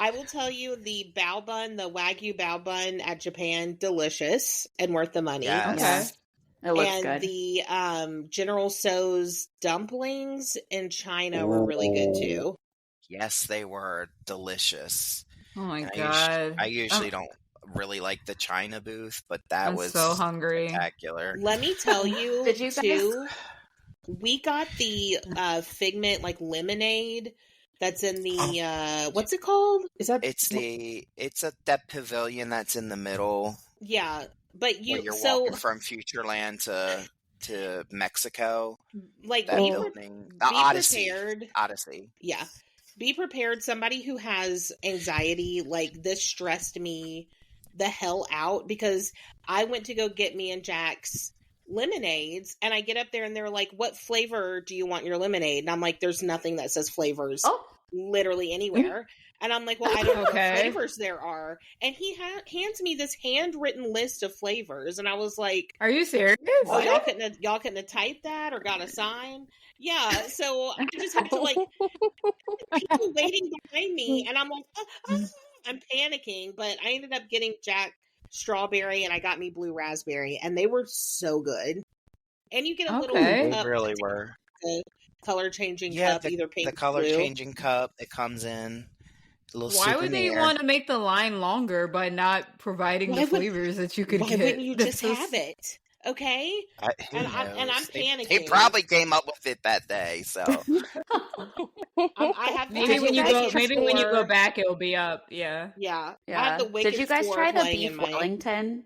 S4: I will tell you the bao bun, the Wagyu bao bun at Japan, delicious and worth the money.
S5: Yes.
S7: Okay. It looks
S4: and
S7: good.
S4: The General Tso's dumplings in China were really good too.
S5: Yes, they were delicious.
S3: Oh my god!
S5: I usually don't really like the China booth, but that was
S3: so hungry,
S5: spectacular.
S4: Let me tell you,
S7: Did you guys...
S4: too. We got the Figment lemonade. That's in the what's it called? Is that
S5: that pavilion that's in the middle.
S4: Yeah, but you're
S5: walking from Futureland to Mexico.
S4: Like
S5: the Odyssey. Yeah.
S4: Be prepared. Somebody who has anxiety, like this stressed me the hell out because I went to go get me and Jack's lemonades and I get up there and they're like, what flavor do you want your lemonade? And I'm like, there's nothing that says flavors literally anywhere. And I'm like, well, I don't know what flavors there are. And he hands me this handwritten list of flavors. And I was like,
S3: are you serious?
S4: Oh, y'all couldn't have typed that or got a sign? Yeah. So I just had to like, people waiting behind me. And I'm like, I'm panicking. But I ended up getting Jack strawberry and I got me blue raspberry. And they were so good. And you get a little
S5: they really were.
S4: Color changing cup, either pink
S5: the color changing cup that comes in.
S3: Why would they want to make the line longer by not providing the flavors that you could get?
S4: Why wouldn't you just have it? Okay? I'm panicking.
S5: They probably came up with it that day, so.
S4: I have
S3: maybe when you go back, it'll be up. Yeah.
S4: Yeah.
S7: Did you guys try the beef Wellington?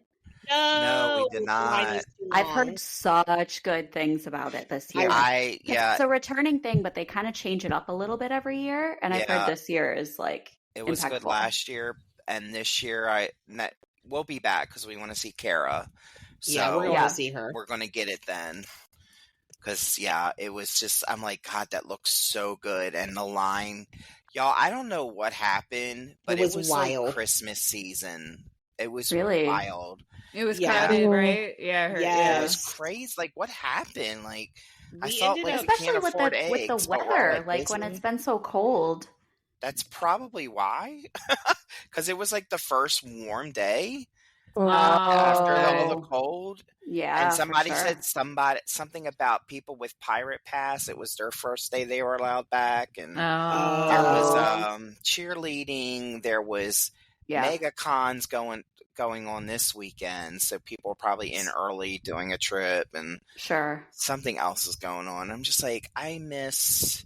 S5: No, we did not.
S7: I've heard such good things about it this year. It's a returning thing, but they kind of change it up a little bit every year. And I've heard this year is like
S5: it was good last year, and this year we'll be back because we want to see Kara. So
S4: we're going to see her.
S5: We're going to get it then. Because it was just I'm like, God, that looks so good, and the line, y'all. I don't know what happened, but it was
S4: wild.
S5: Like Christmas season. It was
S7: really
S5: wild.
S3: It was crowded, right? Yeah,
S5: it was crazy. Like, what happened? Like, I thought, like,
S7: especially with the weather, like when it's been so cold.
S5: That's probably why. Because it was like the first warm day. after all the
S7: Oh,
S5: cold.
S7: yeah,
S5: And
S7: for
S5: somebody
S7: sure.
S5: said something about people with pirate pass. It was their first day they were allowed back, and there was
S7: Oh.
S5: cheerleading. There was
S7: Yeah.
S5: mega cons going on this weekend, so people are probably in early doing a trip, and
S7: Sure.
S5: something else is going on. I'm just like, I miss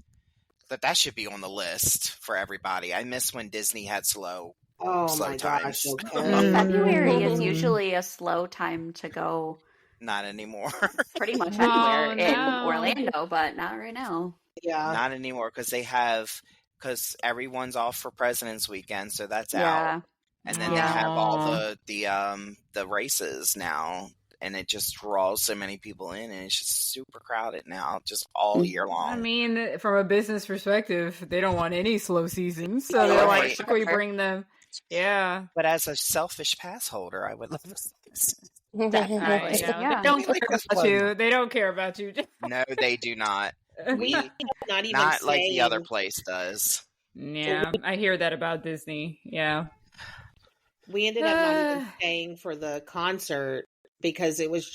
S5: that should be on the list for everybody. I miss when Disney had slow
S4: Oh my
S5: times.
S4: gosh, okay.
S7: Well, February is usually a slow time to go
S5: Not anymore.
S7: pretty much
S3: Oh,
S7: anywhere in
S3: no.
S7: Orlando, but not right now.
S4: Yeah.
S5: Not anymore, because everyone's off for President's Weekend, so that's out.
S7: Yeah.
S5: And then they have all the races now, and it just draws so many people in, and it's just super crowded now, just all year long.
S3: I mean, from a business perspective, they don't want any slow seasons, so they're like,
S5: Right.
S3: should we bring them? Yeah.
S5: But as a selfish pass holder, I would love this.
S3: I know.
S7: Yeah.
S3: They don't
S5: Like
S3: care
S5: this
S3: about
S5: one.
S3: you. They don't care about you.
S5: No, they do not.
S4: We ended up not even
S5: Not like the other
S4: staying.
S5: place does.
S3: Yeah, I hear that about Disney. Yeah.
S4: We ended up not even staying for the concert because it was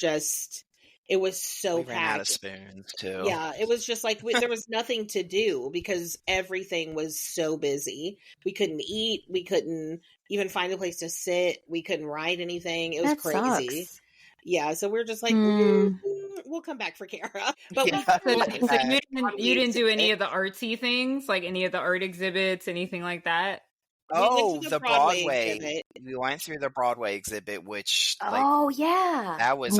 S4: so
S5: We ran out of
S4: packed.
S5: spoons too.
S4: Yeah, it was just like there was nothing to do because everything was so busy. We couldn't eat. We couldn't even find a place to sit. We couldn't ride anything. It was
S7: That
S4: crazy.
S7: sucks.
S4: Yeah, so we're just like, we'll come back for Kara. But
S5: Yeah.
S3: So you didn't do any of the artsy things, like any of the art exhibits, anything like that?
S4: We went
S5: Oh,
S4: to
S5: the
S4: Broadway
S5: Broadway.
S4: exhibit.
S5: We went through the Broadway exhibit, which
S7: Oh, yeah.
S5: that was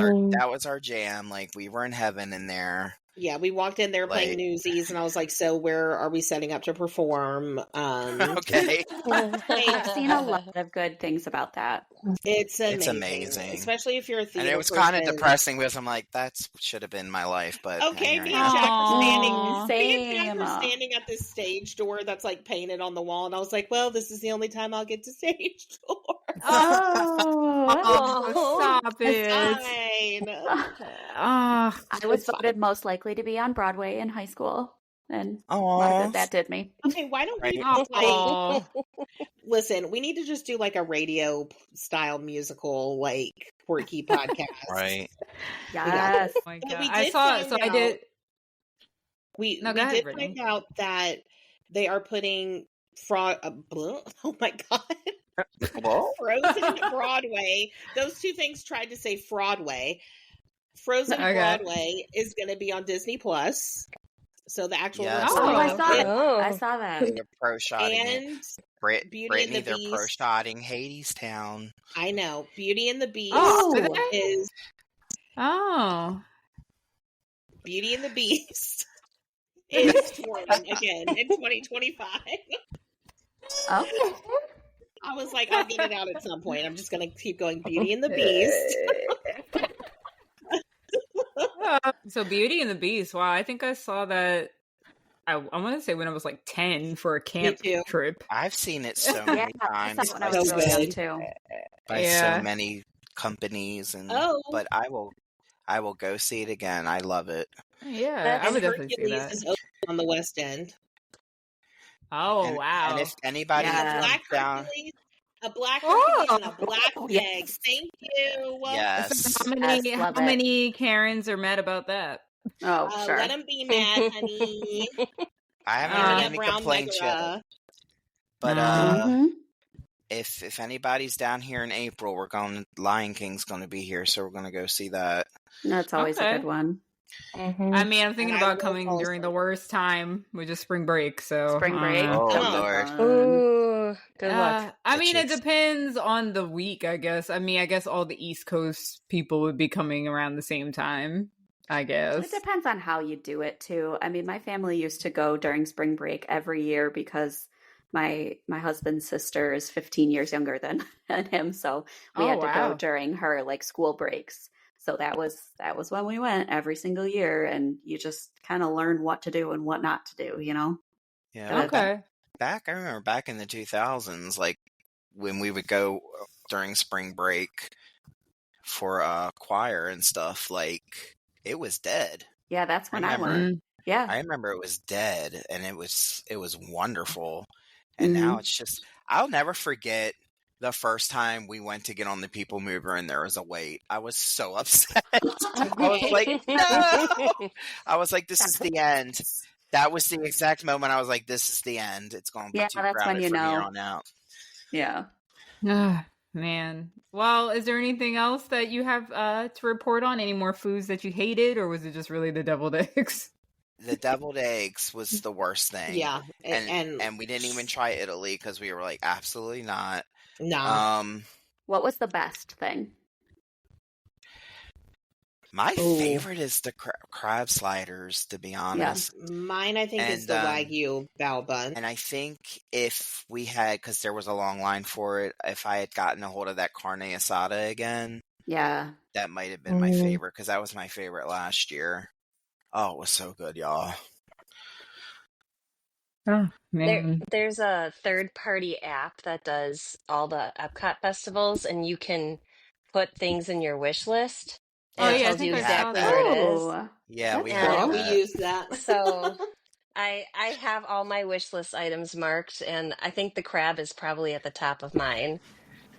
S5: our jam. Like, we were in heaven in there.
S4: Yeah, we walked in there playing
S5: Like-
S4: Newsies, and I was like, "So where are we setting up to perform?"
S5: Okay.
S7: I've seen a lot of good things about that.
S4: It's amazing.
S5: amazing.
S4: Especially if you're a theater
S5: And it was kind of
S4: person.
S5: depressing because I'm like, that should have been my life. But
S4: Okay,
S5: here
S4: me
S5: I
S4: and
S5: am.
S4: Jack are standing.
S3: Aw.
S4: Me and Jack
S7: Same.
S4: are standing at this stage door that's like painted on the wall, and I was like, "Well, this is the only time I'll get to stage door."
S7: Oh.
S3: Stop it.
S4: Fine.
S3: Ah,
S7: I was voted most likely to be on Broadway in high school, and a lot
S5: Aw.
S7: of that did me.
S4: Okay, why don't we
S5: Right.
S4: just like
S3: aw.
S4: listen? We need to just do like a radio style musical, like quirky podcast.
S5: Right.
S7: Yes.
S3: Oh my
S4: But
S3: God.
S4: we
S3: I
S4: did
S3: saw.
S4: find
S3: So I
S4: out-
S3: did.
S4: We
S3: No, go ahead,
S4: did
S3: Brittany.
S4: find out that they are putting fraud. Oh my god.
S5: Well,
S4: Frozen Broadway. Those two things tried to say Fraudway. Frozen
S3: Okay.
S4: Broadway is going to be on Disney Plus. So the actual
S5: Yes.
S7: Oh, I
S4: recording
S7: saw
S4: of
S7: that.
S4: it.
S6: Oh.
S7: I saw that.
S5: they're pro-shotting it.
S4: And Beauty and
S5: Brittany,
S4: the
S5: they're
S4: Beast.
S5: pro-shotting Hadestown.
S4: I know Beauty and the Beast
S3: Oh,
S7: Ooh.
S3: did they?
S4: is
S3: Oh.
S4: Beauty and the Beast is touring again in 2025.
S7: Okay.
S4: I was like, I'll get it out at some point. I'm just going to keep going Beauty and the Beast.
S3: So Beauty and the Beast. Wow, I think I saw that. I want to say when I was like 10 for a camp
S4: too.
S3: trip.
S5: I've seen it so
S7: Yeah,
S5: many
S7: I
S5: times
S7: saw it when I
S4: So
S7: was really young
S4: good.
S7: too.
S5: by
S3: Yeah.
S5: so many companies, and
S4: Oh.
S5: but I will go see it again. I love it.
S3: Yeah,
S6: That's
S3: I would
S4: And
S3: definitely see
S4: Hercules
S3: that.
S4: is open on the West End.
S3: Oh,
S5: and,
S3: wow.
S5: And if anybody
S7: Yeah.
S4: A black
S5: down,
S4: Hercules, a black Hercules, and a black
S7: Oh,
S4: egg.
S7: yes.
S4: Thank you.
S5: yes,
S3: So how many,
S7: Yes, love
S3: how
S7: it.
S3: many Karens are mad about that?
S7: Oh, sure.
S4: Let them be mad, honey.
S5: I haven't
S3: Uh,
S5: heard
S4: Nia
S5: any
S4: Brown
S5: complaints yet.
S4: Megara.
S5: But
S7: Mhm.
S5: if anybody's down here in April, Lion King's going to be here, so we're going to go see that.
S7: That's always
S3: Okay.
S7: a good one.
S3: I mean, I'm thinking
S4: And I
S3: about
S4: will
S3: coming
S4: follow
S3: during the
S4: suit.
S3: worst time, which is spring break. So
S7: Spring
S3: I don't
S7: break.
S3: know.
S5: Oh,
S4: Come on.
S5: Lord.
S6: Ooh, good luck.
S3: I
S5: The
S3: mean, it
S5: chicks.
S3: depends on the week, I guess. I mean, I guess all the East Coast people would be coming around the same time, I guess.
S7: It depends on how you do it too. I mean, my family used to go during spring break every year because my husband's sister is 15 years younger than him, so we
S3: Oh,
S7: had to
S3: wow.
S7: go during her like school breaks. So that was when we went every single year, and you just kind of learn what to do and what not to do, you know?
S5: Yeah. well,
S3: Okay.
S5: I remember back in the 2000s, like when we would go during spring break for choir and stuff, like it was dead.
S7: Yeah, that's when I
S5: Remember.
S7: went. Yeah.
S5: I remember it was dead, and it was wonderful. And
S7: Mm-hmm.
S5: now it's just, I'll never forget the first time we went to get on the People Mover and there was a wait. I was so upset. I was like, no! I was like, this is the end. That was the exact moment I was like, this is the end. It's going to be too
S7: that's
S5: crowded
S7: when you
S5: from
S7: know.
S5: here on out.
S7: Yeah.
S3: Man. Well, is there anything else that you have to report on? Any more foods that you hated, or was it just really the deviled eggs?
S5: The deviled eggs was the worst thing.
S4: Yeah.
S5: And we didn't even try Italy because we were like, absolutely not.
S4: No.
S7: What was the best thing?
S5: My favorite is the crab sliders, to be honest.
S4: Yeah. Mine, I think, is the Wagyu bao bun.
S5: And I think if we had, because there was a long line for it, if I had gotten a hold of that carne asada again, that might have been my favorite, because that was my favorite last year. Oh, it was so good, y'all.
S3: Oh, man.
S6: There's a third-party app that does all the Epcot festivals, and you can put things in your wish list.
S3: Oh, yeah, I
S6: tells
S3: think
S6: you
S3: I saw
S6: exactly
S3: that.
S6: where it is.
S5: Yeah, we
S4: use that.
S6: So I have all my wish list items marked, and I think the crab is probably at the top of mine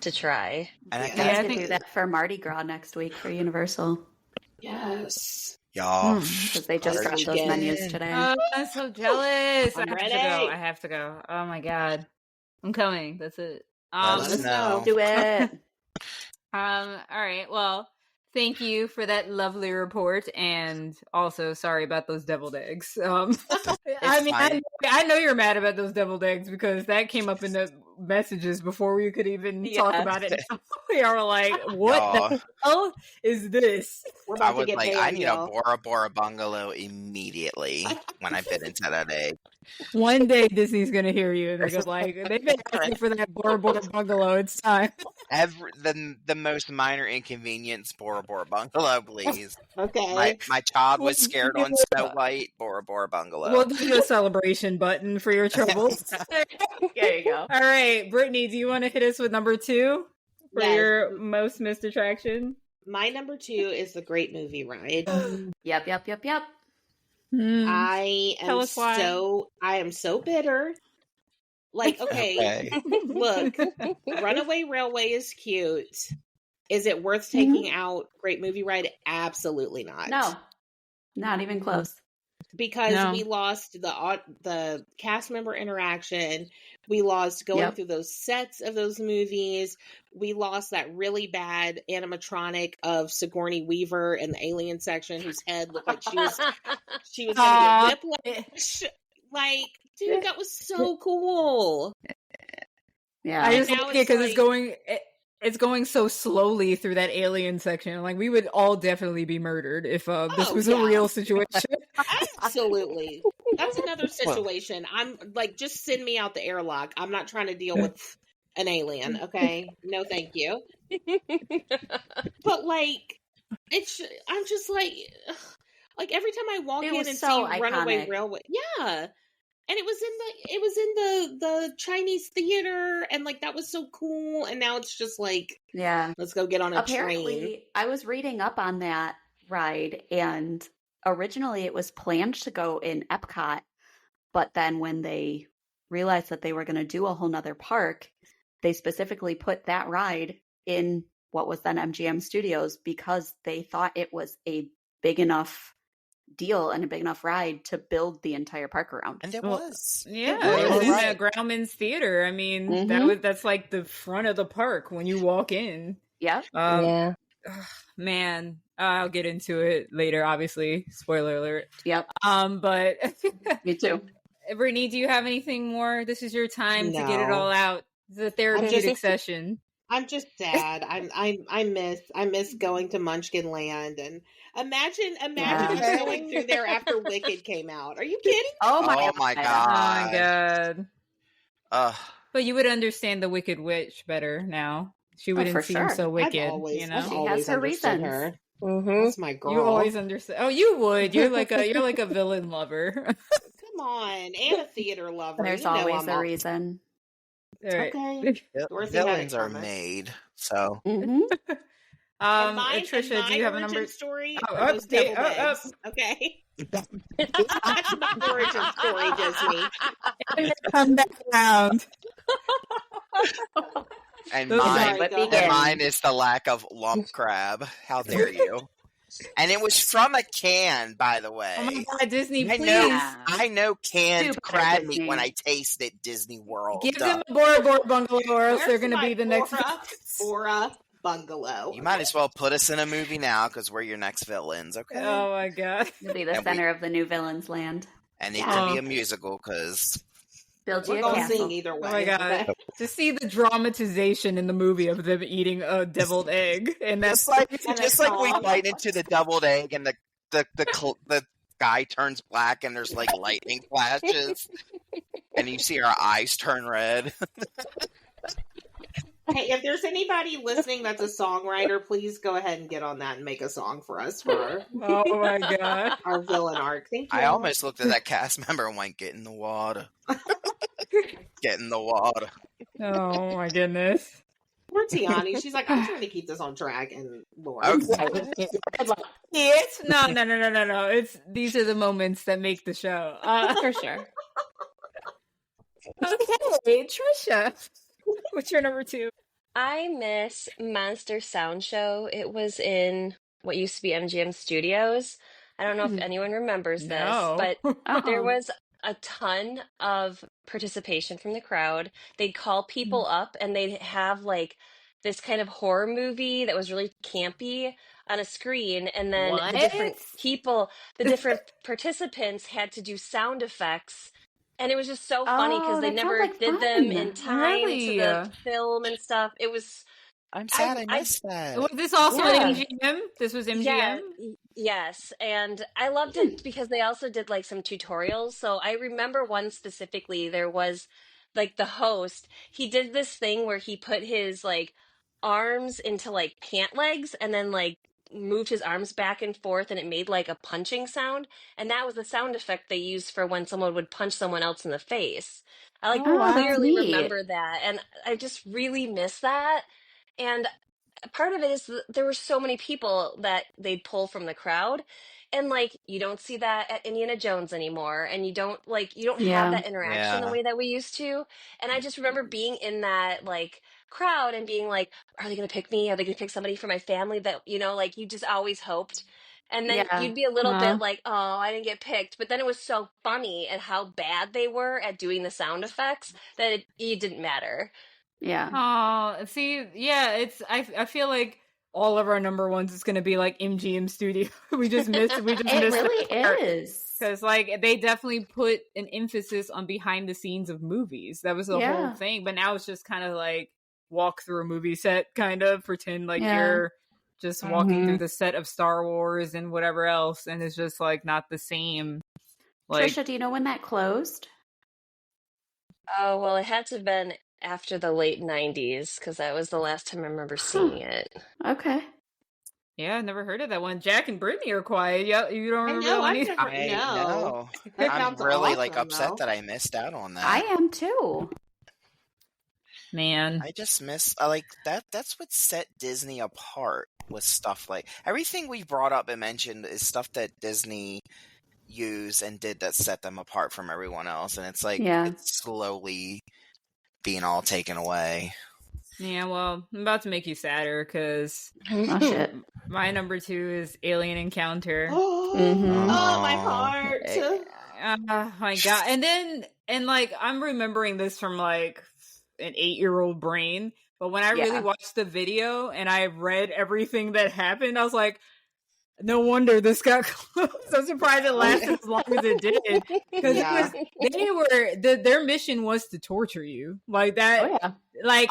S6: to try.
S5: And I
S7: can do that for Mardi Gras next week for Universal.
S4: Yes.
S5: Y'all.
S7: Because they just dropped those menus today.
S3: Oh, I'm so jealous.
S4: I'm ready.
S3: I have to go. Oh my God. I'm coming. That's it.
S5: Let us know.
S7: Do it.
S3: All right. Well, thank you for that lovely report, and also sorry about those deviled eggs. I know you're mad about those deviled eggs because that came up in the messages before we could even talk about it. We are like, what the hell is this?
S5: I was like, I need a Bora Bora bungalow immediately when I bit into that egg.
S3: One day Disney's gonna hear you and they're gonna like, they've been asking for that Bora Bora bungalow. It's time.
S5: The most minor inconvenience, Bora Bora bungalow, please.
S4: Okay.
S5: My child was scared on Snow White. Bora Bora bungalow.
S3: We'll give you a celebration button for your troubles.
S7: There you go.
S3: All right, Brittany, do you want to hit us with number 2 for your most missed attraction?
S4: My number 2 is the Great Movie Ride.
S7: Yep.
S4: I am so bitter. Like, okay. Look, Runaway Railway is cute. Is it worth taking out Great Movie Ride? Absolutely not.
S7: No, not even close.
S4: Because we lost the cast member interaction. We lost going through those sets of those movies. We lost that really bad animatronic of Sigourney Weaver in the alien section, whose head looked like she was going to get whiplash. Like, dude, that was so cool.
S3: Yeah, I just like it because it's going so slowly through that alien section. Like, we would all definitely be murdered if this was a real situation.
S4: Absolutely. That's another situation. I'm like, just send me out the airlock. I'm not trying to deal with an alien, okay? No, thank you. But like, I'm just like every time I walk in and see Runaway Railway. Yeah. And it was in the Chinese theater, and like that was so cool. And now it's just like, let's go get on a train.
S7: I was reading up on that ride, and originally it was planned to go in Epcot, but then when they realized that they were going to do a whole nother park, they specifically put that ride in what was then MGM Studios because they thought it was a big enough deal and a big enough ride to build the entire park around.
S5: And it was.
S3: Yeah, it was in the Grauman's Theater. I mean, that's like the front of the park when you walk in.
S7: Yeah.
S3: Man, I'll get into it later, obviously. Spoiler alert.
S7: Yep.
S3: But
S7: me too.
S3: Brittany, do you have anything more? This is your time to get it all out. It's a therapeutic session.
S4: I'm just sad. I miss going to Munchkin Land, and imagine us going through there after Wicked came out. Are you kidding?
S5: Oh my god!
S3: Oh my god! But you would understand the Wicked Witch better now. She wouldn't seem so wicked.
S4: Always,
S3: you know,
S4: she has her reasons. Her. That's my girl.
S3: You always understand. Oh, you would. You're like a villain lover.
S4: Come on, and a theater lover.
S7: There's always a reason.
S3: Right.
S4: Okay.
S5: Villains are made, so.
S3: Trisha, do you have a number?
S4: Story.
S3: Okay.
S4: That's my origin story, Disney.
S3: Come back around.
S5: And
S7: mine
S5: is the lack of lump crab. How dare you? And it was from a can, by the way.
S3: Oh my God, Disney, please.
S5: I know canned crab meat when I taste it. Disney World.
S3: Give them a Bora Bora bungalow, or else they're going to be the next
S4: Bora bungalow.
S5: You might as well put us in a movie now, because we're your next villains, okay?
S3: Oh my God.
S7: You'll be the center of the new villains land.
S5: And it could be a musical, because...
S7: Build you a castle.
S4: Sing either way.
S3: Oh my God. To see the dramatization in the movie of them eating a deviled egg. And that's
S5: just like we bite into the deviled egg and the sky turns black and there's like lightning flashes. And you see our eyes turn red.
S4: Hey, if there's anybody listening that's a songwriter, please go ahead and get on that and make a song for us for
S3: oh my God.
S4: our villain arc. Thank you.
S5: I almost looked at that cast member and went, get in the water. Get in the water.
S3: Oh my goodness.
S4: Poor Tiani. She's like, I'm trying to keep this on track, and Lord.
S5: Okay.
S3: It's no. These are the moments that make the show.
S7: For sure.
S3: Okay, Trisha. What's your number 2?
S6: I miss Monster Sound Show. It was in what used to be MGM Studios. I don't know if anyone remembers this, but there was a ton of participation from the crowd. They'd call people up and they'd have like this kind of horror movie that was really campy on a screen, and then the different participants had to do sound effects. And it was just so funny because they never did them in time to the film and stuff. It was...
S5: I'm sad I missed that.
S3: Was this also at MGM? This was MGM?
S6: Yeah, yes. And I loved it because they also did like some tutorials. So I remember one specifically, there was like the host, he did this thing where he put his like arms into like pant legs and then like moved his arms back and forth, and it made like a punching sound, and that was the sound effect they used for when someone would punch someone else in the face. I clearly remember that, and I just really miss that. And part of it is there were so many people that they'd pull from the crowd, and like you don't see that at Indiana Jones anymore, and you don't have that interaction the way that we used to. And I just remember being in that like crowd and being like, are they going to pick me? Are they going to pick somebody from my family that, like you just always hoped. And then you'd be a little bit like, oh, I didn't get picked. But then it was so funny at how bad they were at doing the sound effects that it didn't matter.
S7: Yeah.
S3: Oh, see, yeah, I feel like all of our number ones is going to be like MGM Studio. We just missed it
S7: really is.
S3: Because like they definitely put an emphasis on behind the scenes of movies. That was the whole thing. But now it's just kind of like walk through a movie set, kind of pretend like you're just walking through the set of Star Wars and whatever else, and it's just like not the same. Like,
S7: Trisha, do you know when that closed?
S6: Oh, well, it had to have been after the late 90s, because that was the last time I remember seeing it.
S7: Okay.
S3: Yeah, I never heard of that one. Jack and Brittney are quiet. Yeah, you don't remember that one either?
S5: I know. I'm really upset that I missed out on that.
S7: I am too.
S3: Man,
S5: I just miss like that. That's what set Disney apart, with stuff like everything we brought up and mentioned is stuff that Disney used and did that set them apart from everyone else, and it's like it's slowly being all taken away.
S3: Yeah, well, I'm about to make you sadder because my number 2 is Alien Encounter.
S4: Oh, my heart.
S3: Oh my God. And like I'm remembering this from like an 8-year-old brain, but when I really watched the video and I read everything that happened, I was like, no wonder this got close. I'm surprised it lasted as long as it did, because their mission was to torture you like that. Like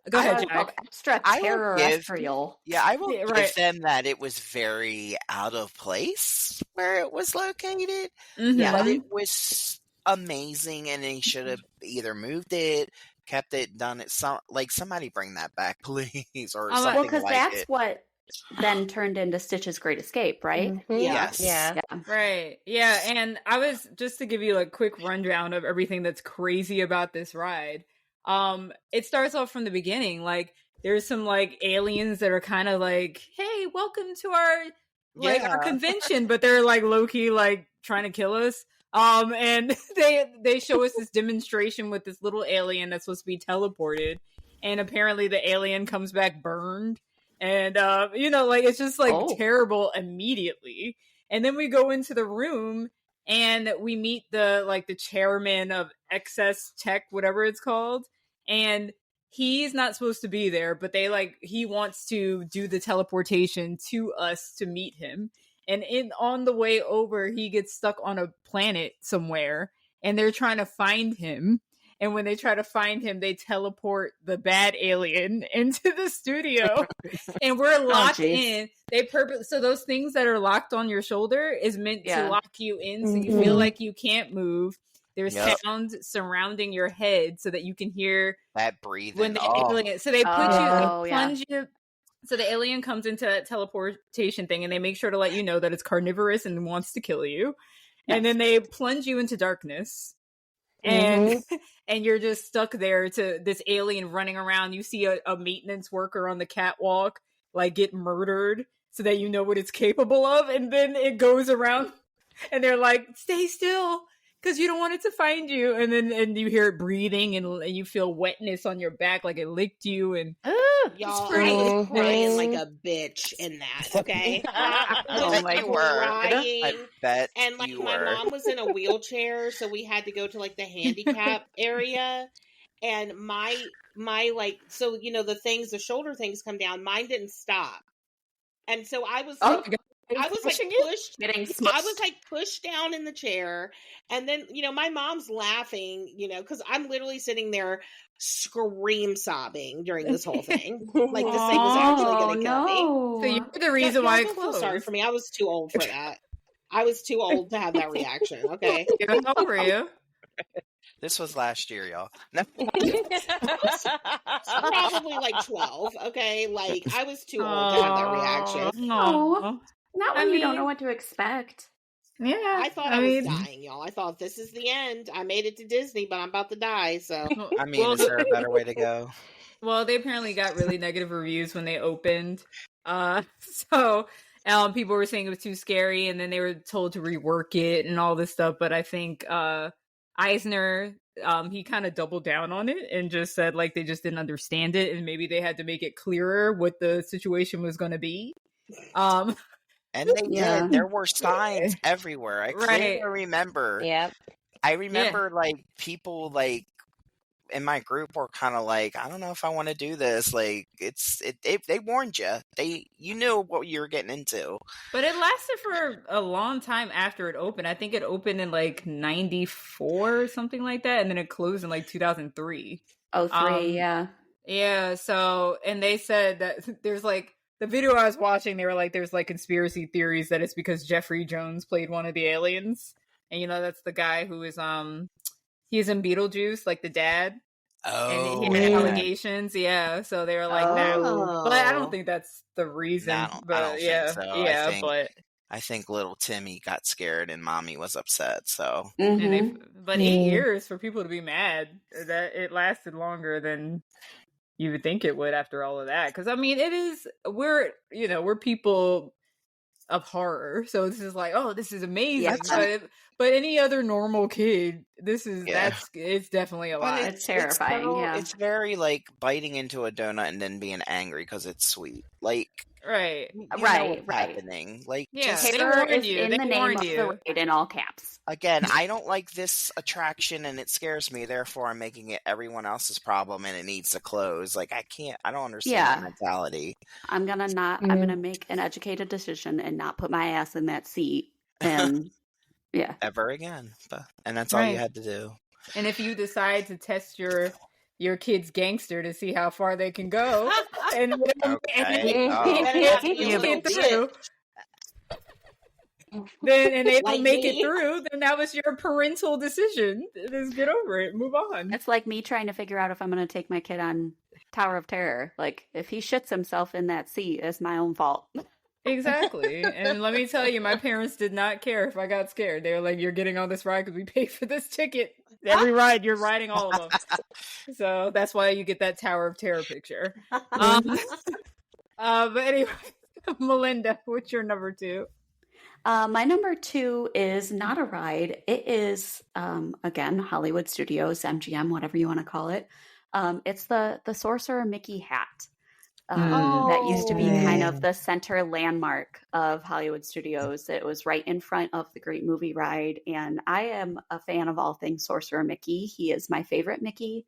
S3: go ahead, Jack.
S7: Extra terrestrial.
S5: I will give them that it was very out of place where it was located. But it was amazing, and they should have either moved it, kept it, done it. Somebody bring that back, please, or something.
S7: Well, because that's what then turned into Stitch's Great Escape, right?
S6: Mm-hmm.
S5: Yes.
S6: Yeah.
S3: Right. Yeah. And I was just to give you a quick rundown of everything that's crazy about this ride. It starts off from the beginning. Like there's some like aliens that are kind of like, hey, welcome to our convention, but they're like low key like trying to kill us. And they show us this demonstration with this little alien that's supposed to be teleported. and apparently the alien comes back burned. And, like, it's just, like, terrible immediately. And then we go into the room, and we meet the chairman of Excess Tech, whatever it's called. And he's not supposed to be there, but he wants to do the teleportation to us to meet him. And on the way over, he gets stuck on a planet somewhere, and they're trying to find him. And when they try to find him, they teleport the bad alien into the studio, and we're locked in. So those things that are locked on your shoulder is meant to lock you in, so you feel like you can't move. There's sound surrounding your head so that you can hear
S5: that breathing.
S3: When the alien, so they plunge you. So the alien comes into that teleportation thing, and they make sure to let you know that it's carnivorous and wants to kill you. Yes. And then they plunge you into darkness. And you're just stuck there to this alien running around. You see a maintenance worker on the catwalk get murdered so that you know what it's capable of. And then it goes around and they're like, stay still because you don't want it to find you. And you hear it breathing and you feel wetness on your back like it licked you. And
S4: y'all, I was crying like a bitch in that, okay?
S5: I bet you were. I bet
S4: and my mom was in a wheelchair, so we had to go to the handicap area. And my so the shoulder things come down. Mine didn't stop, and so I was pushed. I was pushed down in the chair, and then my mom's laughing, because I'm literally sitting there scream sobbing during this whole thing. This thing was actually going to kill me.
S3: So you're the reason why
S4: it's closed. Sorry for me. I was too old for that. I was too old to have that reaction. Okay,
S3: how old were you?
S5: This was last year, y'all.
S4: Probably 12. Okay, I was too old to have that reaction.
S7: No. Not when you don't know what to expect.
S3: Yeah.
S4: I thought I was dying, y'all. I thought this is the end. I made it to Disney, but I'm about to die, so.
S5: Is there a better way to go?
S3: Well, they apparently got really negative reviews when they opened. So people were saying it was too scary, and then they were told to rework it and all this stuff. But I think Eisner, he kind of doubled down on it and just said they just didn't understand it, and maybe they had to make it clearer what the situation was going to be.
S5: And they did. There were signs everywhere. I clearly remember.
S6: Yep.
S5: I remember people in my group were kind of I don't know if I want to do this. They warned you. You knew what you were getting into.
S3: But it lasted for a long time after it opened. I think it opened in 94 or something like that, and then it closed in 2003.
S7: Oh, yeah.
S3: Yeah. So, and they said that there's the video I was watching, they were there's conspiracy theories that it's because Jeffrey Jones played one of the aliens. And that's the guy who is he's in Beetlejuice, the dad.
S5: Oh.
S3: And he had allegations. Yeah. So they were no. But I don't think that's the reason.
S5: I don't think so. Yeah, I think little Timmy got scared and mommy was upset. So
S3: but 8 years for people to be mad, that it lasted longer than you would think it would after all of that. Because we're people of horror, so this is this is amazing. Yeah. But any other normal kid, it's definitely a lot.
S7: It's terrifying.
S5: It's very biting into a donut and then being angry because it's sweet.
S3: Right.
S5: Happening.
S7: Terror is in the name of the raid in all caps.
S5: Again, I don't like this attraction and it scares me, therefore I'm making it everyone else's problem and it needs to close. I don't understand that mentality.
S7: I'm gonna make an educated decision and not put my ass in that seat and
S5: ever again. And that's all you had to do.
S3: And if you decide to test your kid's gangster to see how far they can go, and then they don't make it through, then that was your parental decision. Just get over it, move on.
S7: It's like me trying to figure out if I'm going to take my kid on Tower of Terror. If he shits himself in that seat, it's my own fault.
S3: Exactly. And let me tell you, my parents did not care if I got scared. They were you're getting on this ride because we paid for this ticket. Every ride, you're riding all of them. So that's why you get that Tower of Terror picture. But anyway, Melinda, what's your number 2?
S7: My number 2 is not a ride. It is, again, Hollywood Studios, MGM, whatever you want to call it. It's the Sorcerer Mickey hat. That used to be kind of the center landmark of Hollywood Studios. It was right in front of the Great Movie Ride, and I am a fan of all things Sorcerer Mickey. He is my favorite Mickey.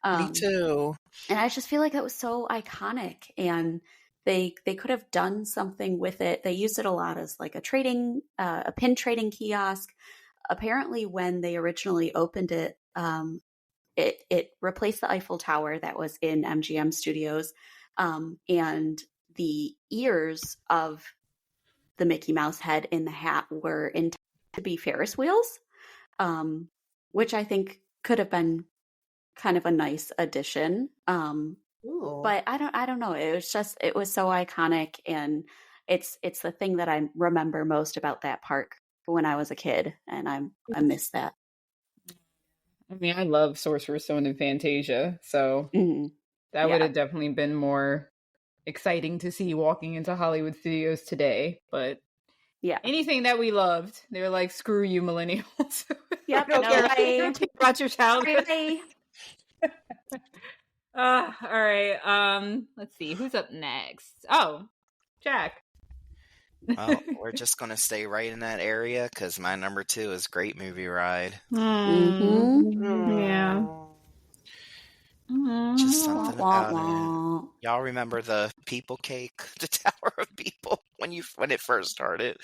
S5: Me too.
S7: And I just feel like that was so iconic, and they could have done something with it. They used it a lot as like a pin trading kiosk. Apparently, when they originally opened it, it replaced the Eiffel Tower that was in MGM Studios. And the ears of the Mickey Mouse head in the hat were intended to be Ferris wheels, which I think could have been kind of a nice addition. But I don't know. It was so iconic, and it's the thing that I remember most about that park when I was a kid, and I miss that.
S3: I mean, I love Sorcerer's Stone and Fantasia, so that would have definitely been more exciting to see walking into Hollywood Studios today. But anything that we loved, they were like, "Screw you, millennials."
S7: Yep,
S3: don't care about your childhood. All right. Let's see who's up next. Oh, Jack.
S5: Well, we're just going to stay right in that area because my number 2 is Great Movie Ride.
S3: Yeah.
S5: Just something about it. Y'all remember the people cake, the Tower of People, when it first started?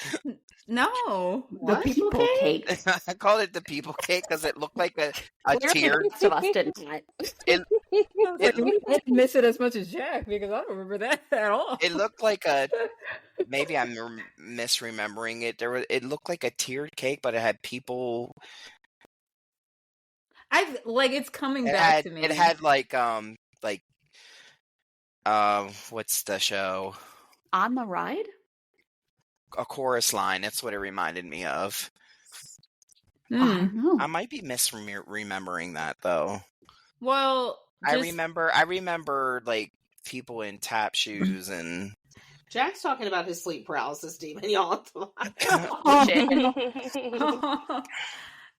S3: No.
S7: The people cake?
S5: I called it the people cake because it looked like a tiered.
S7: Most of us didn't.
S3: I didn't miss it as much as Jack because I don't remember that at all.
S5: It looked like maybe I'm misremembering it. It looked like a tiered cake, but it had people.
S3: It's coming back to me.
S5: It had what's the show?
S7: On the Ride?
S5: A chorus line. That's what it reminded me of.
S7: I
S5: might be misremembering that though.
S3: Well,
S5: I remember like people in tap shoes and.
S4: Jack's talking about his sleep paralysis demon, y'all.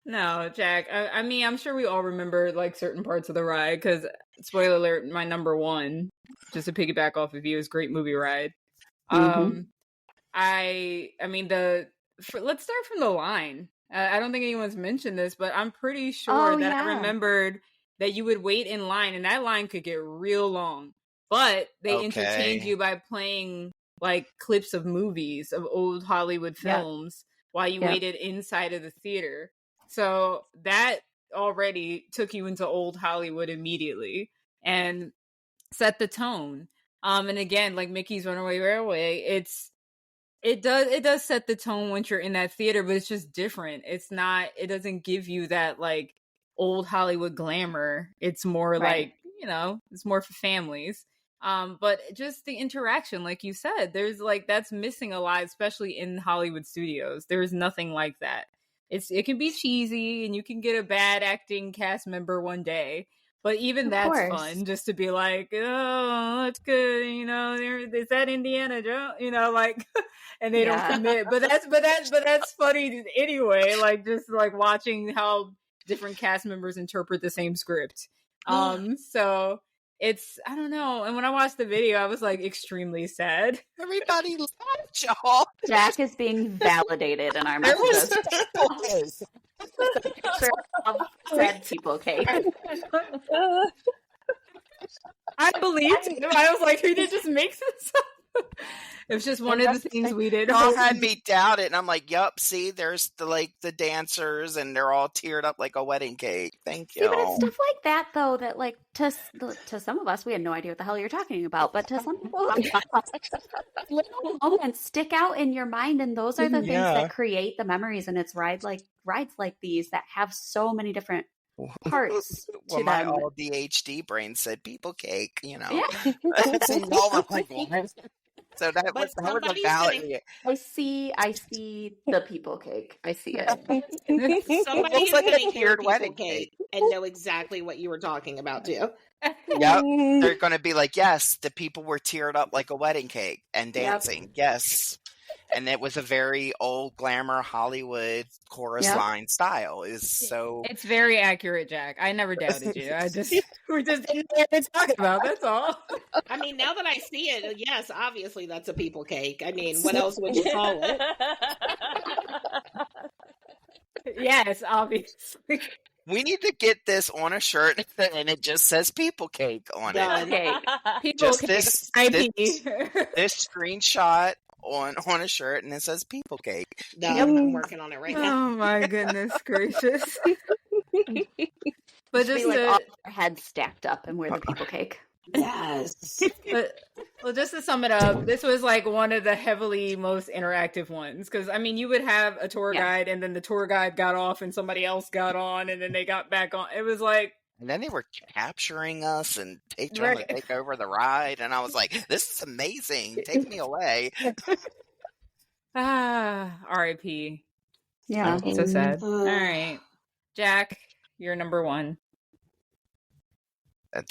S3: No, Jack. I mean, I'm sure we all remember like certain parts of the ride because, spoiler alert, my number 1, just to piggyback off of you, is Great Movie Ride. I mean, let's start from the line. I don't think anyone's mentioned this, but I'm pretty sure that I remembered that you would wait in line, and that line could get real long. But they entertained you by playing like clips of movies of old Hollywood films while you waited inside of the theater. So that already took you into old Hollywood immediately and set the tone. And again, like Mickey's Runaway Railway, it does set the tone once you're in that theater, but it's just different. It doesn't give you that like old Hollywood glamour. It's more like, it's more for families. But just the interaction, like you said, there's like, that's missing a lot, especially in Hollywood studios. There is nothing like that. It can be cheesy and you can get a bad acting cast member one day, but even that's fun just to be like, oh, that's good. Is that Indiana Jones? Like, and they don't commit, but that's funny anyway. Like just like watching how different cast members interpret the same script. So I don't know. And when I watched the video, I was like extremely sad.
S5: Everybody laughed, y'all.
S7: Jack is being validated in our messages. Sad people cake.
S3: I believed him. I was like, he did just make this up. It was just one of the things we did.
S5: Y'all had me doubt it, and I'm like, "Yup, see, there's the dancers, and they're all tiered up like a wedding cake." Thank you.
S7: See, but it's stuff like that, though, that like to some of us, we had no idea what the hell you're talking about, but to some people, little moments stick out in your mind, and those are the things that create the memories. And it's rides like these that have so many different parts to
S5: my
S7: them.
S5: all DHD brain said people cake,
S7: Yeah.
S5: So that was a valid.
S7: I see the people cake. I see it.
S4: Somebody's
S5: like
S4: going
S5: a tiered wedding cake
S4: and know exactly what you were talking about too.
S5: Yep, they're going to be like, yes, the people were tiered up like a wedding cake and dancing. Yep. Yes, And it was a very old glamour Hollywood chorus line style.
S3: It's very accurate, Jack. I never doubted you. We just didn't know what we're talking about. That's all.
S4: I mean, now that I see it, yes, obviously that's a people cake. I mean, what else would you call it?
S3: Yes, obviously.
S5: We need to get this on a shirt and it just says people cake on it.
S7: Okay.
S3: People
S5: Just
S3: cake.
S5: this screenshot on a shirt and it says people cake.
S4: No, I'm working on it right now.
S3: Oh my goodness gracious. But just
S7: be like all our heads stacked up and we're the people cake.
S4: Yes.
S3: Well, just to sum it up, this was like one of the heavily most interactive ones. Because, I mean, you would have a tour guide and then the tour guide got off and somebody else got on and then they got back on. It was like...
S5: And then they were capturing us and trying to take over the ride. And I was like, this is amazing. Take me away.
S3: R.I.P.
S7: Yeah.
S3: So sad. All right. Jack, you're number one.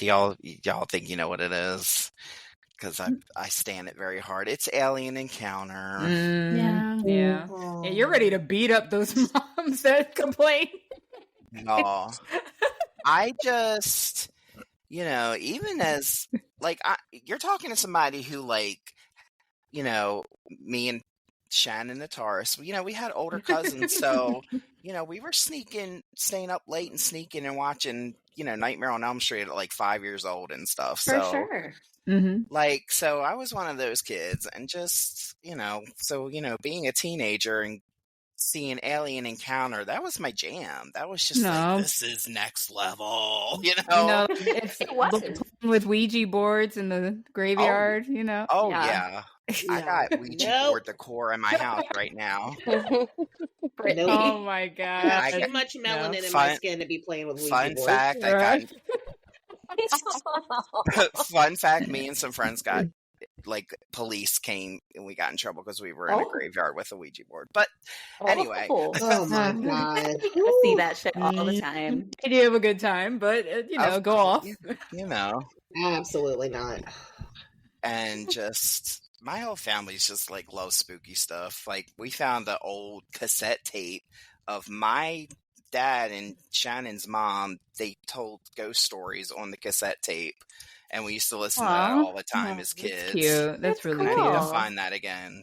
S5: Y'all think you know what it is? Because I stand it very hard. It's Alien Encounter.
S3: Yeah. You're ready to beat up those moms that complain.
S5: No. I just, even as, like, you're talking to somebody who, like, me and Shannon the Taurus, we had older cousins, so, we were staying up late and sneaking and watching, Nightmare on Elm Street at, like, 5 years old and stuff.
S7: For sure.
S5: Like, so I was one of those kids, and just, being a teenager and seeing Alien Encounter, that was my jam. That was just like, this is next level,
S3: it's with Ouija boards in the graveyard,
S5: Oh yeah. I got Ouija board decor in my house right now.
S3: Oh my god.
S4: I got too much melanin in my skin to be playing with Ouija boards.
S5: Fun fact, me and some friends got, like, police came and we got in trouble because we were in a graveyard with a Ouija board. But anyway.
S4: Oh my god.
S7: I see that shit all the time.
S3: I do have a good time, but, go off.
S4: Absolutely not.
S5: And just, my whole family's just, like, loves spooky stuff. Like, we found the old cassette tape of my dad and Shannon's mom. They told ghost stories on the cassette tape. And we used to listen to that all the time as kids.
S3: That's cute. That's really cute.
S5: I need to find that again.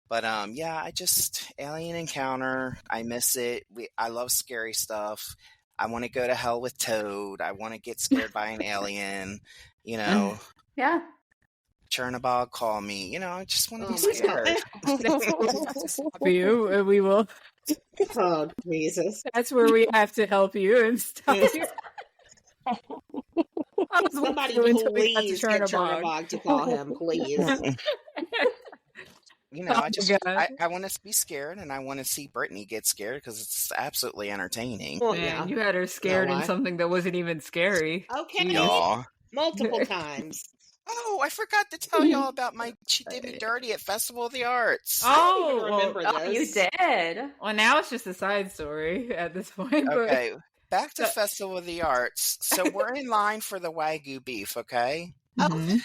S5: But Alien Encounter, I miss it. I love scary stuff. I want to go to hell with Toad. I want to get scared by an alien.
S7: Yeah.
S5: Chernobog, call me. I just want to be scared.
S3: For you, we will.
S4: Oh, Jesus.
S3: That's where we have to help you and stuff.
S4: Somebody please get Chernobog to call him, please.
S5: I want to be scared, and I want to see Brittany get scared because it's absolutely entertaining.
S3: Well, you had her scared in something that wasn't even scary.
S4: Okay. Multiple times.
S5: Oh, I forgot to tell y'all about she did me dirty at Festival of the Arts.
S4: I don't even remember this.
S7: You did.
S3: Well, now it's just a side story at this point.
S5: Okay. Back to Festival of the Arts. So we're in line for the Wagyu beef, okay?
S3: Mm-hmm.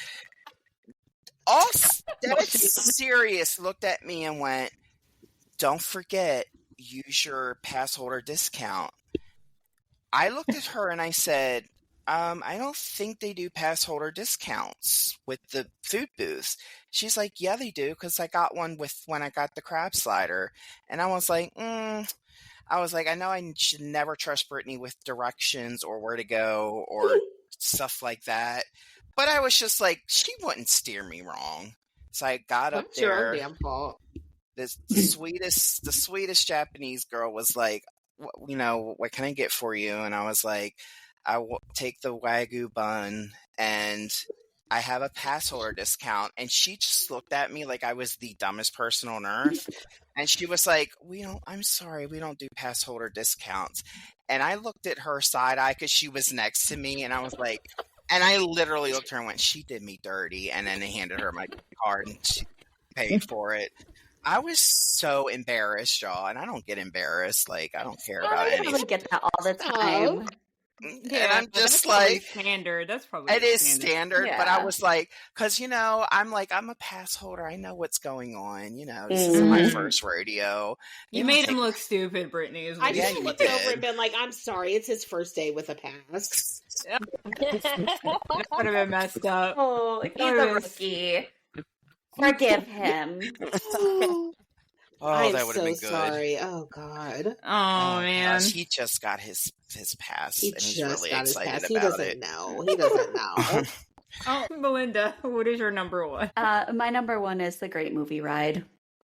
S5: All dead serious looked at me and went, don't forget, use your pass holder discount. I looked at her and I said, I don't think they do pass holder discounts with the food booths. She's like, yeah, they do, because I got one when I got the crab slider. And I was like, I know I should never trust Brittany with directions or where to go or stuff like that. But I was just like, she wouldn't steer me wrong. So I got up there.
S4: Your damn fault.
S5: The sweetest Japanese girl was like, what can I get for you? And I was like, I will take the Wagyu bun and I have a pass holder discount. And she just looked at me like I was the dumbest person on earth. And she was like, I'm sorry, we don't do pass holder discounts. And I looked at her side eye because she was next to me. And I was like, and I literally looked at her and went, she did me dirty. And then they handed her my card and she paid for it. I was so embarrassed, y'all. And I don't get embarrassed. Like, I don't care about anything.
S7: I get that all the time.
S3: Yeah,
S5: and I'm just
S3: that's probably
S5: like,
S3: standard. That's probably
S5: it is standard,
S7: Yeah.
S5: but I was like, because I'm a pass holder. I know what's going on. This isn't my first rodeo.
S3: You made him look stupid, Brittany. Is what
S4: I
S3: you
S4: just
S3: did.
S4: looked over and been like, I'm sorry, it's his first day with a pass.
S3: That would have been messed up.
S7: Oh, he's a rookie. Forgive him.
S5: Oh, that would have been good.
S4: Sorry. Oh God.
S3: Oh man.
S5: Gosh, he just got his pass, and he's really excited about
S4: he doesn't
S5: it.
S4: Know. He doesn't know.
S3: Oh, Melinda, what is your number one?
S7: My number one is the Great Movie Ride.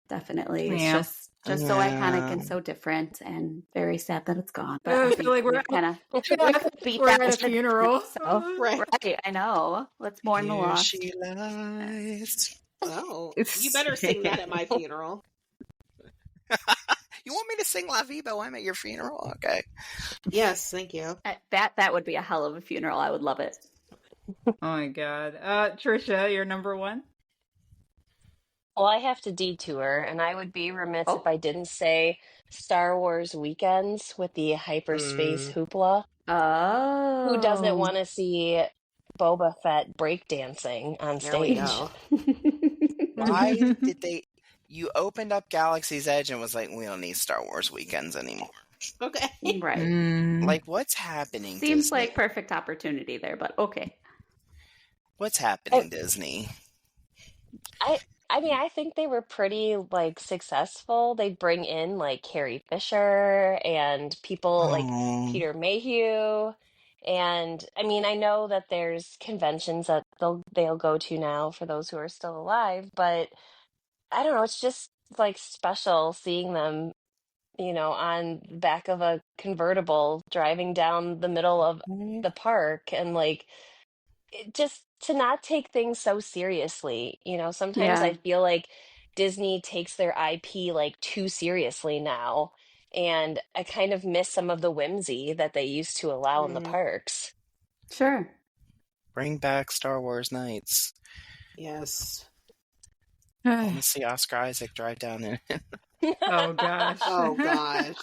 S7: Definitely.
S3: Yeah.
S7: It's just so iconic and so different, and very sad that it's gone. But
S3: I feel like we're
S7: at
S3: a funeral.
S7: So, right, I know. Let's mourn the loss.
S5: She lies.
S4: Oh, you better sing that at my funeral.
S5: You want me to sing La Vie Boheme at your funeral? Okay.
S4: Yes, thank you.
S7: That would be a hell of a funeral. I would love it.
S3: Oh my God. Trisha, your number one?
S6: Well, I have to detour, and I would be remiss if I didn't say Star Wars weekends with the hyperspace hoopla.
S7: Oh.
S6: Who doesn't want to see Boba Fett breakdancing on stage?
S5: Why did they... You opened up Galaxy's Edge and was like, we don't need Star Wars weekends anymore.
S4: Okay.
S7: Right.
S5: Like, what's happening,
S7: Seems
S5: Disney?
S7: like perfect opportunity there, but okay.
S5: What's happening, Disney?
S6: I mean, I think they were pretty, successful. They'd bring in, Carrie Fisher and people like Peter Mayhew. And, I mean, I know that there's conventions that they'll go to now for those who are still alive, but I don't know, it's just, special seeing them, on the back of a convertible driving down the middle of the park and, just to not take things so seriously. Sometimes I feel like Disney takes their IP too seriously now, and I kind of miss some of the whimsy that they used to allow in the parks.
S7: Sure.
S5: Bring back Star Wars nights.
S4: Yes.
S5: I want to see Oscar Isaac drive down there.
S3: Oh gosh.
S4: Oh gosh.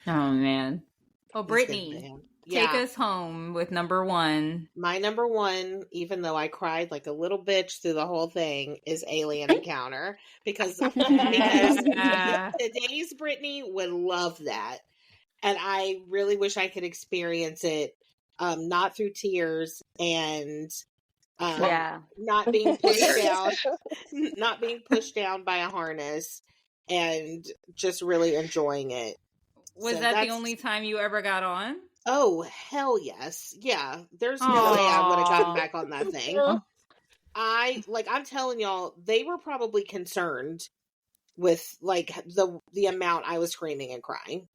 S3: Oh man. Oh, Brittany, take us home with number one.
S4: My number one, even though I cried like a little bitch through the whole thing, is Alien Encounter because today's Brittany would love that, and I really wish I could experience it, not through tears and. Not being pushed down by a harness, and just really enjoying it.
S3: Was that the only time you ever got on?
S4: Oh, hell yes. Yeah. There's no way I would have gotten back on that thing. I'm telling y'all, they were probably concerned with the amount I was screaming and crying.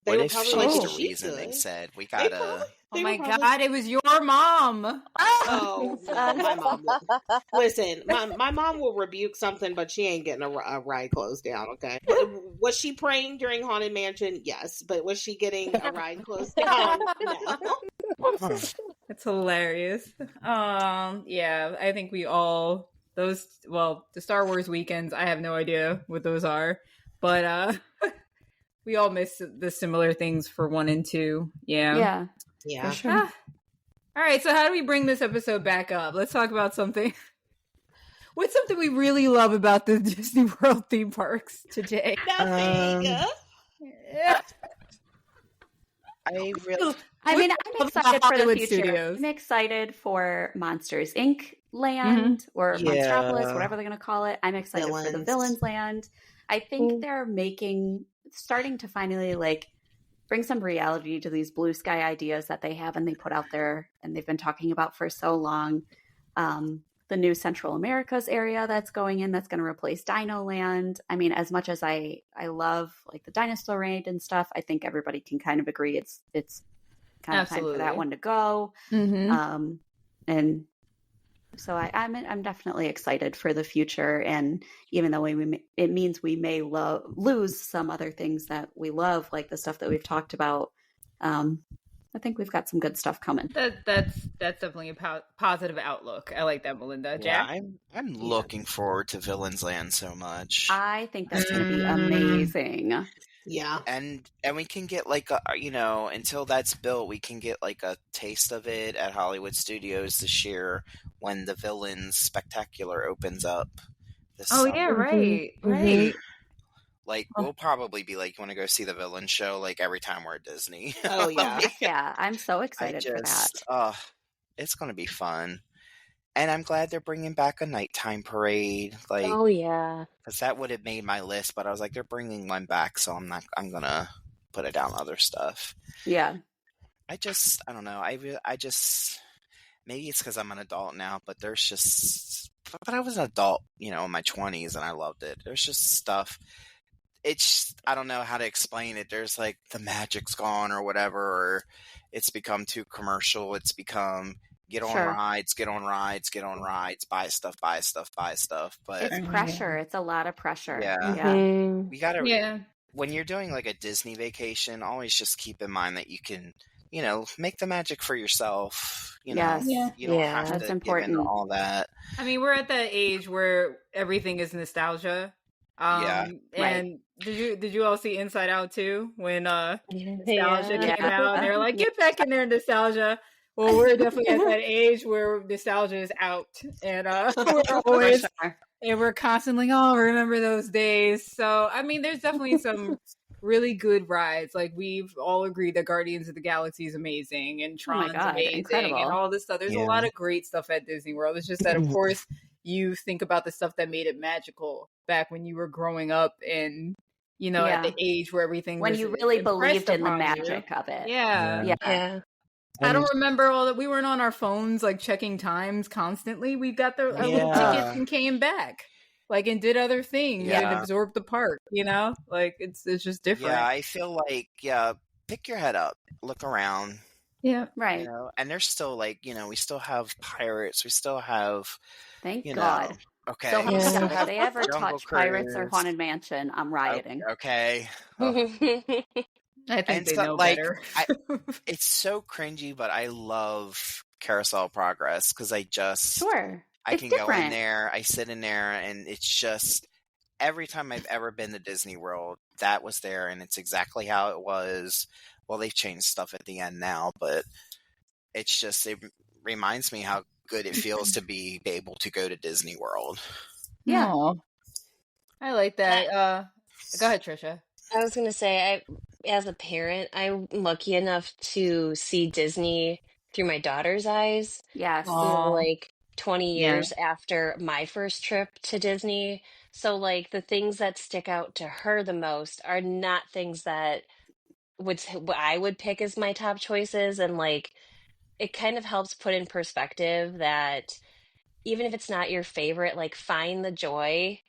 S5: What if she used the reasoning said, we gotta...
S3: Oh my God, it was your mom.
S4: Oh, my mom. Listen, my mom will rebuke something, but she ain't getting a ride closed down, okay? Was she praying during Haunted Mansion? Yes. But was she getting a ride closed down? No.
S3: That's hilarious. Yeah, I think we all... the Star Wars weekends, I have no idea what those are. But we all miss the similar things for 1 and 2. Yeah.
S4: Yeah.
S7: For sure.
S3: All right, so how do we bring this episode back up? Let's talk about something. What's something we really love about the Disney World theme parks today?
S4: Nothing.
S7: I'm excited for the future. Studios. I'm excited for Monsters Inc. land or Monstropolis, whatever they're going to call it. I'm excited for the Villains land. I think they're starting to finally bring some reality to these blue sky ideas that they have and they put out there and they've been talking about for so long. The new Central Americas area that's going in, that's going to replace Dino Land. I mean, as much as I love the dinosaur raid and stuff, I think everybody can kind of agree it's kind of time for that one to go. And so I'm definitely excited for the future. And even though it means we may lose some other things that we love, like the stuff that we've talked about, I think we've got some good stuff coming.
S3: That's definitely a positive outlook. I like that, Melinda. Jack?
S5: Yeah, I'm looking forward to Villains Land so much.
S7: I think that's going to be amazing.
S4: Yeah.
S5: And we can get like a, until that's built, we can get like a taste of it at Hollywood Studios this year when the Villains Spectacular opens up this summer.
S3: Yeah, right.
S5: Like, we'll probably be like, you want to go see the Villain show like every time we're at Disney.
S4: Oh yeah.
S7: Yeah, I'm so excited for that.
S5: It's going to be fun. And I'm glad they're bringing back a nighttime parade. Like,
S6: oh yeah,
S5: because that would have made my list, but I was like, they're bringing one back, so I'm gonna put it down other stuff.
S7: Yeah.
S5: I don't know. I just, maybe it's because I'm an adult now, but there's just, but I was an adult, in my 20s, and I loved it. There's just stuff. It's, I don't know how to explain it. There's like the magic's gone or whatever, or it's become too commercial. It's become get on rides, buy stuff. But
S7: it's pressure. It's a lot of pressure.
S5: Yeah. We gotta, when you're doing like a Disney vacation, always just keep in mind that you can, make the magic for yourself. You don't have
S7: that's
S5: to
S7: important.
S5: give into all that.
S3: I mean, we're at that age where everything is nostalgia. And did you all see Inside Out too when nostalgia came out? And they're like, get back in there, nostalgia. Well, we're definitely at that age where nostalgia is out, and we're always and we're constantly, remember those days. So I mean, there's definitely some really good rides. Like, we've all agreed that Guardians of the Galaxy is amazing, and Tron's amazing,
S7: incredible.
S3: and all this stuff. There's a lot of great stuff at Disney World. It's just that, of course, you think about the stuff that made it magical back when you were growing up, and at the age where everything
S7: when
S3: was
S7: you really believed in the
S3: upon
S7: magic of it.
S3: Yeah. I don't remember all that. We weren't on our phones like checking times constantly. We got our little tickets and came back, like, and did other things and absorbed the park. Like, it's just different.
S5: Yeah, I feel like pick your head up, look around.
S3: Yeah,
S7: right.
S5: And there's still like we still have pirates. We still have.
S7: Thank God.
S5: Okay.
S7: So if they ever touch Pirates or Haunted Mansion, I'm rioting.
S5: Okay.
S3: I think they know better.
S5: It's so cringy, but I love Carousel Progress because I can go in there, I sit in there, and it's just every time I've ever been to Disney World, that was there, and it's exactly how it was. Well, they've changed stuff at the end now, but it's just, it reminds me how good it feels to be able to go to Disney World.
S3: Yeah. Aww. I like that. Go ahead, Trisha.
S6: I was going to say, as a parent, I'm lucky enough to see Disney through my daughter's eyes.
S7: Yes.
S6: Like 20 years after my first trip to Disney. So like the things that stick out to her the most are not things that I would pick as my top choices. And like, it kind of helps put in perspective that even if it's not your favorite, like, find the joy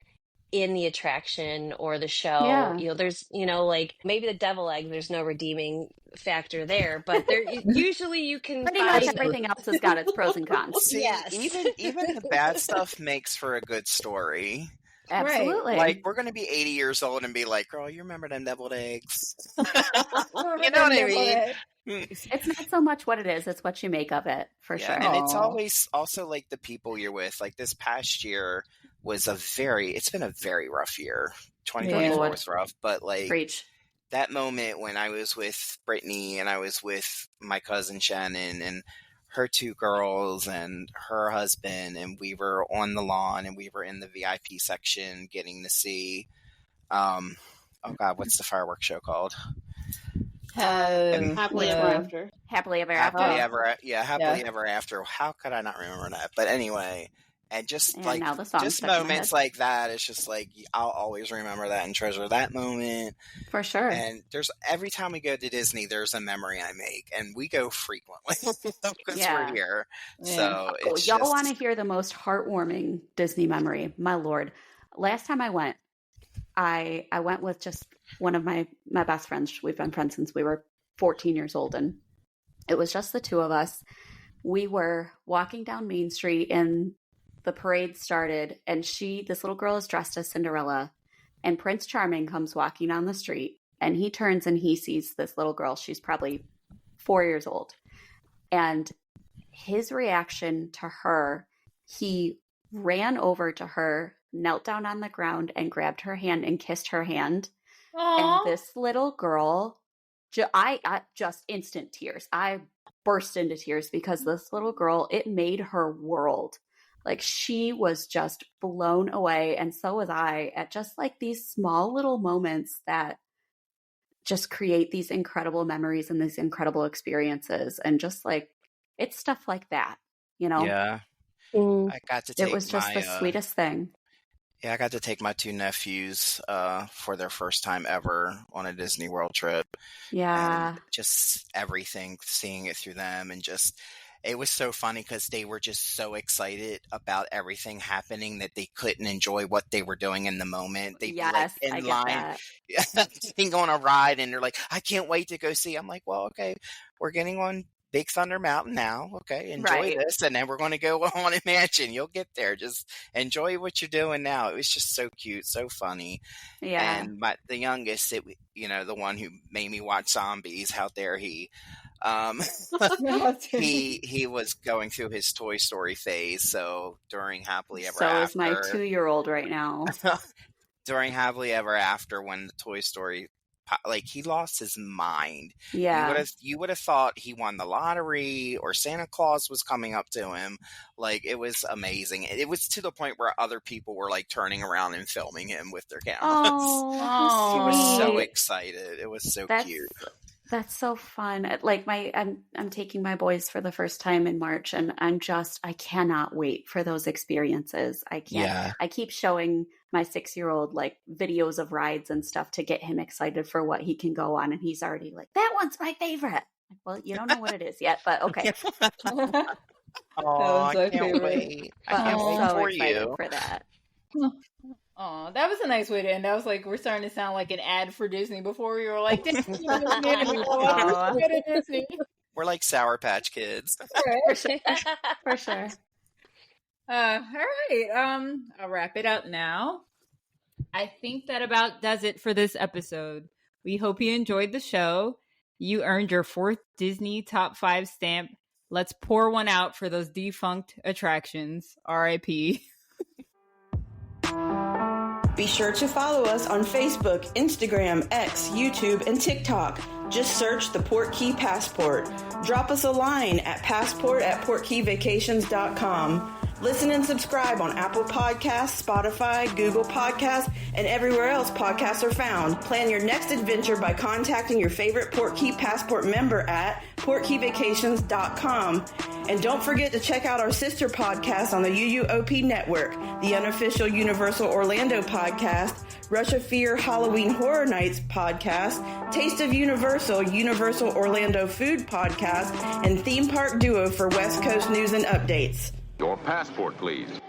S6: in the attraction or the show. There's like maybe the devil egg, there's no redeeming factor there, but there usually you can
S7: pretty much everything else has got its pros and cons.
S5: See, even the bad stuff makes for a good story.
S7: Absolutely.
S5: Right. Like, we're going to be 80 years old and be like, girl, you remember them deviled eggs? You know what I mean?
S7: It's not so much what it is, it's what you make of it, for sure.
S5: And it's always also like the people you're with. Like, this past year was it's been a very rough year. 2024 was rough, but like that moment when I was with Brittany and I was with my cousin Shannon and her two girls and her husband, and we were on the lawn and we were in the VIP section getting to see, oh God, what's the fireworks show called?
S4: Happily Ever After.
S7: Happily Ever After.
S5: Happily Ever After. How could I not remember that? But anyway, and just
S7: and
S5: like just moments like that, it's just like I'll always remember that and treasure that moment
S7: for sure.
S5: And there's every time we go to Disney, there's a memory I make, and we go frequently because we're here. So
S7: y'all want to hear the most heartwarming Disney memory? My lord, last time I went, I went with just one of my best friends. We've been friends since we were 14 years old, and it was just the two of us. We were walking down Main Street and the parade started, and this little girl is dressed as Cinderella, and Prince Charming comes walking down the street, and he turns and he sees this little girl. She's probably 4 years old. And his reaction to her, he ran over to her, knelt down on the ground and grabbed her hand and kissed her hand. And this little girl, I just instant tears. I burst into tears because this little girl, it made her world. Like, she was just blown away, and so was I, at just like these small little moments that just create these incredible memories and these incredible experiences. And just like, it's stuff like that, you know?
S5: Yeah. I got to take
S7: it was just the sweetest thing.
S5: Yeah, I got to take my 2 nephews for their first time ever on a Disney World trip.
S7: Yeah.
S5: And just everything, seeing it through them, and just, it was so funny because they were just so excited about everything happening that they couldn't enjoy what they were doing in the moment. They'd be like in line, getting on a ride, and they're like, I can't wait to go see. I'm like, well, okay, we're getting on Big Thunder Mountain now. Okay, enjoy this, and then we're going to go on Haunted Mansion. You'll get there. Just enjoy what you're doing now. It was just so cute, so funny.
S7: Yeah.
S5: And the youngest, the one who made me watch zombies, how dare he? He was going through his Toy Story phase. So during Happily Ever After,
S7: so is my 2-year-old right now.
S5: During Happily Ever After, when the Toy Story, like, he lost his mind.
S7: Yeah.
S5: You would have thought he won the lottery or Santa Claus was coming up to him. Like, it was amazing. It was to the point where other people were like turning around and filming him with their cameras.
S7: Oh,
S5: he was so excited. It was so cute.
S7: That's so fun. Like, I'm taking my boys for the first time in March, and I cannot wait for those experiences. I can't.
S5: Yeah.
S7: I keep showing my 6-year-old like videos of rides and stuff to get him excited for what he can go on, and he's already like, that one's my favorite. Well, you don't know what it is yet, but okay.
S5: Oh, I can't wait. I can't wait for you.
S7: For that.
S3: Oh, that was a nice way to end. I was like, we're starting to sound like an ad for Disney before we were like, Disney.
S5: We're like Sour Patch Kids.
S7: For sure.
S3: All right. I'll wrap it up now. I think that about does it for this episode. We hope you enjoyed the show. You earned your 4th Disney Top 5 stamp. Let's pour one out for those defunct attractions. R.I.P.
S8: Be sure to follow us on Facebook, Instagram, X, YouTube, and TikTok. Just search the Port Key Passport. Drop us a line at passport@portkeyvacations.com. Listen and subscribe on Apple Podcasts, Spotify, Google Podcasts, and everywhere else podcasts are found. Plan your next adventure by contacting your favorite Port Key Passport member at portkeyvacations.com. And don't forget to check out our sister podcast on the UUOP network, the unofficial Universal Orlando podcast, Rush of Fear Halloween Horror Nights podcast, Taste of Universal Orlando Food podcast, and Theme Park Duo for West Coast news and updates.
S9: Your passport, please.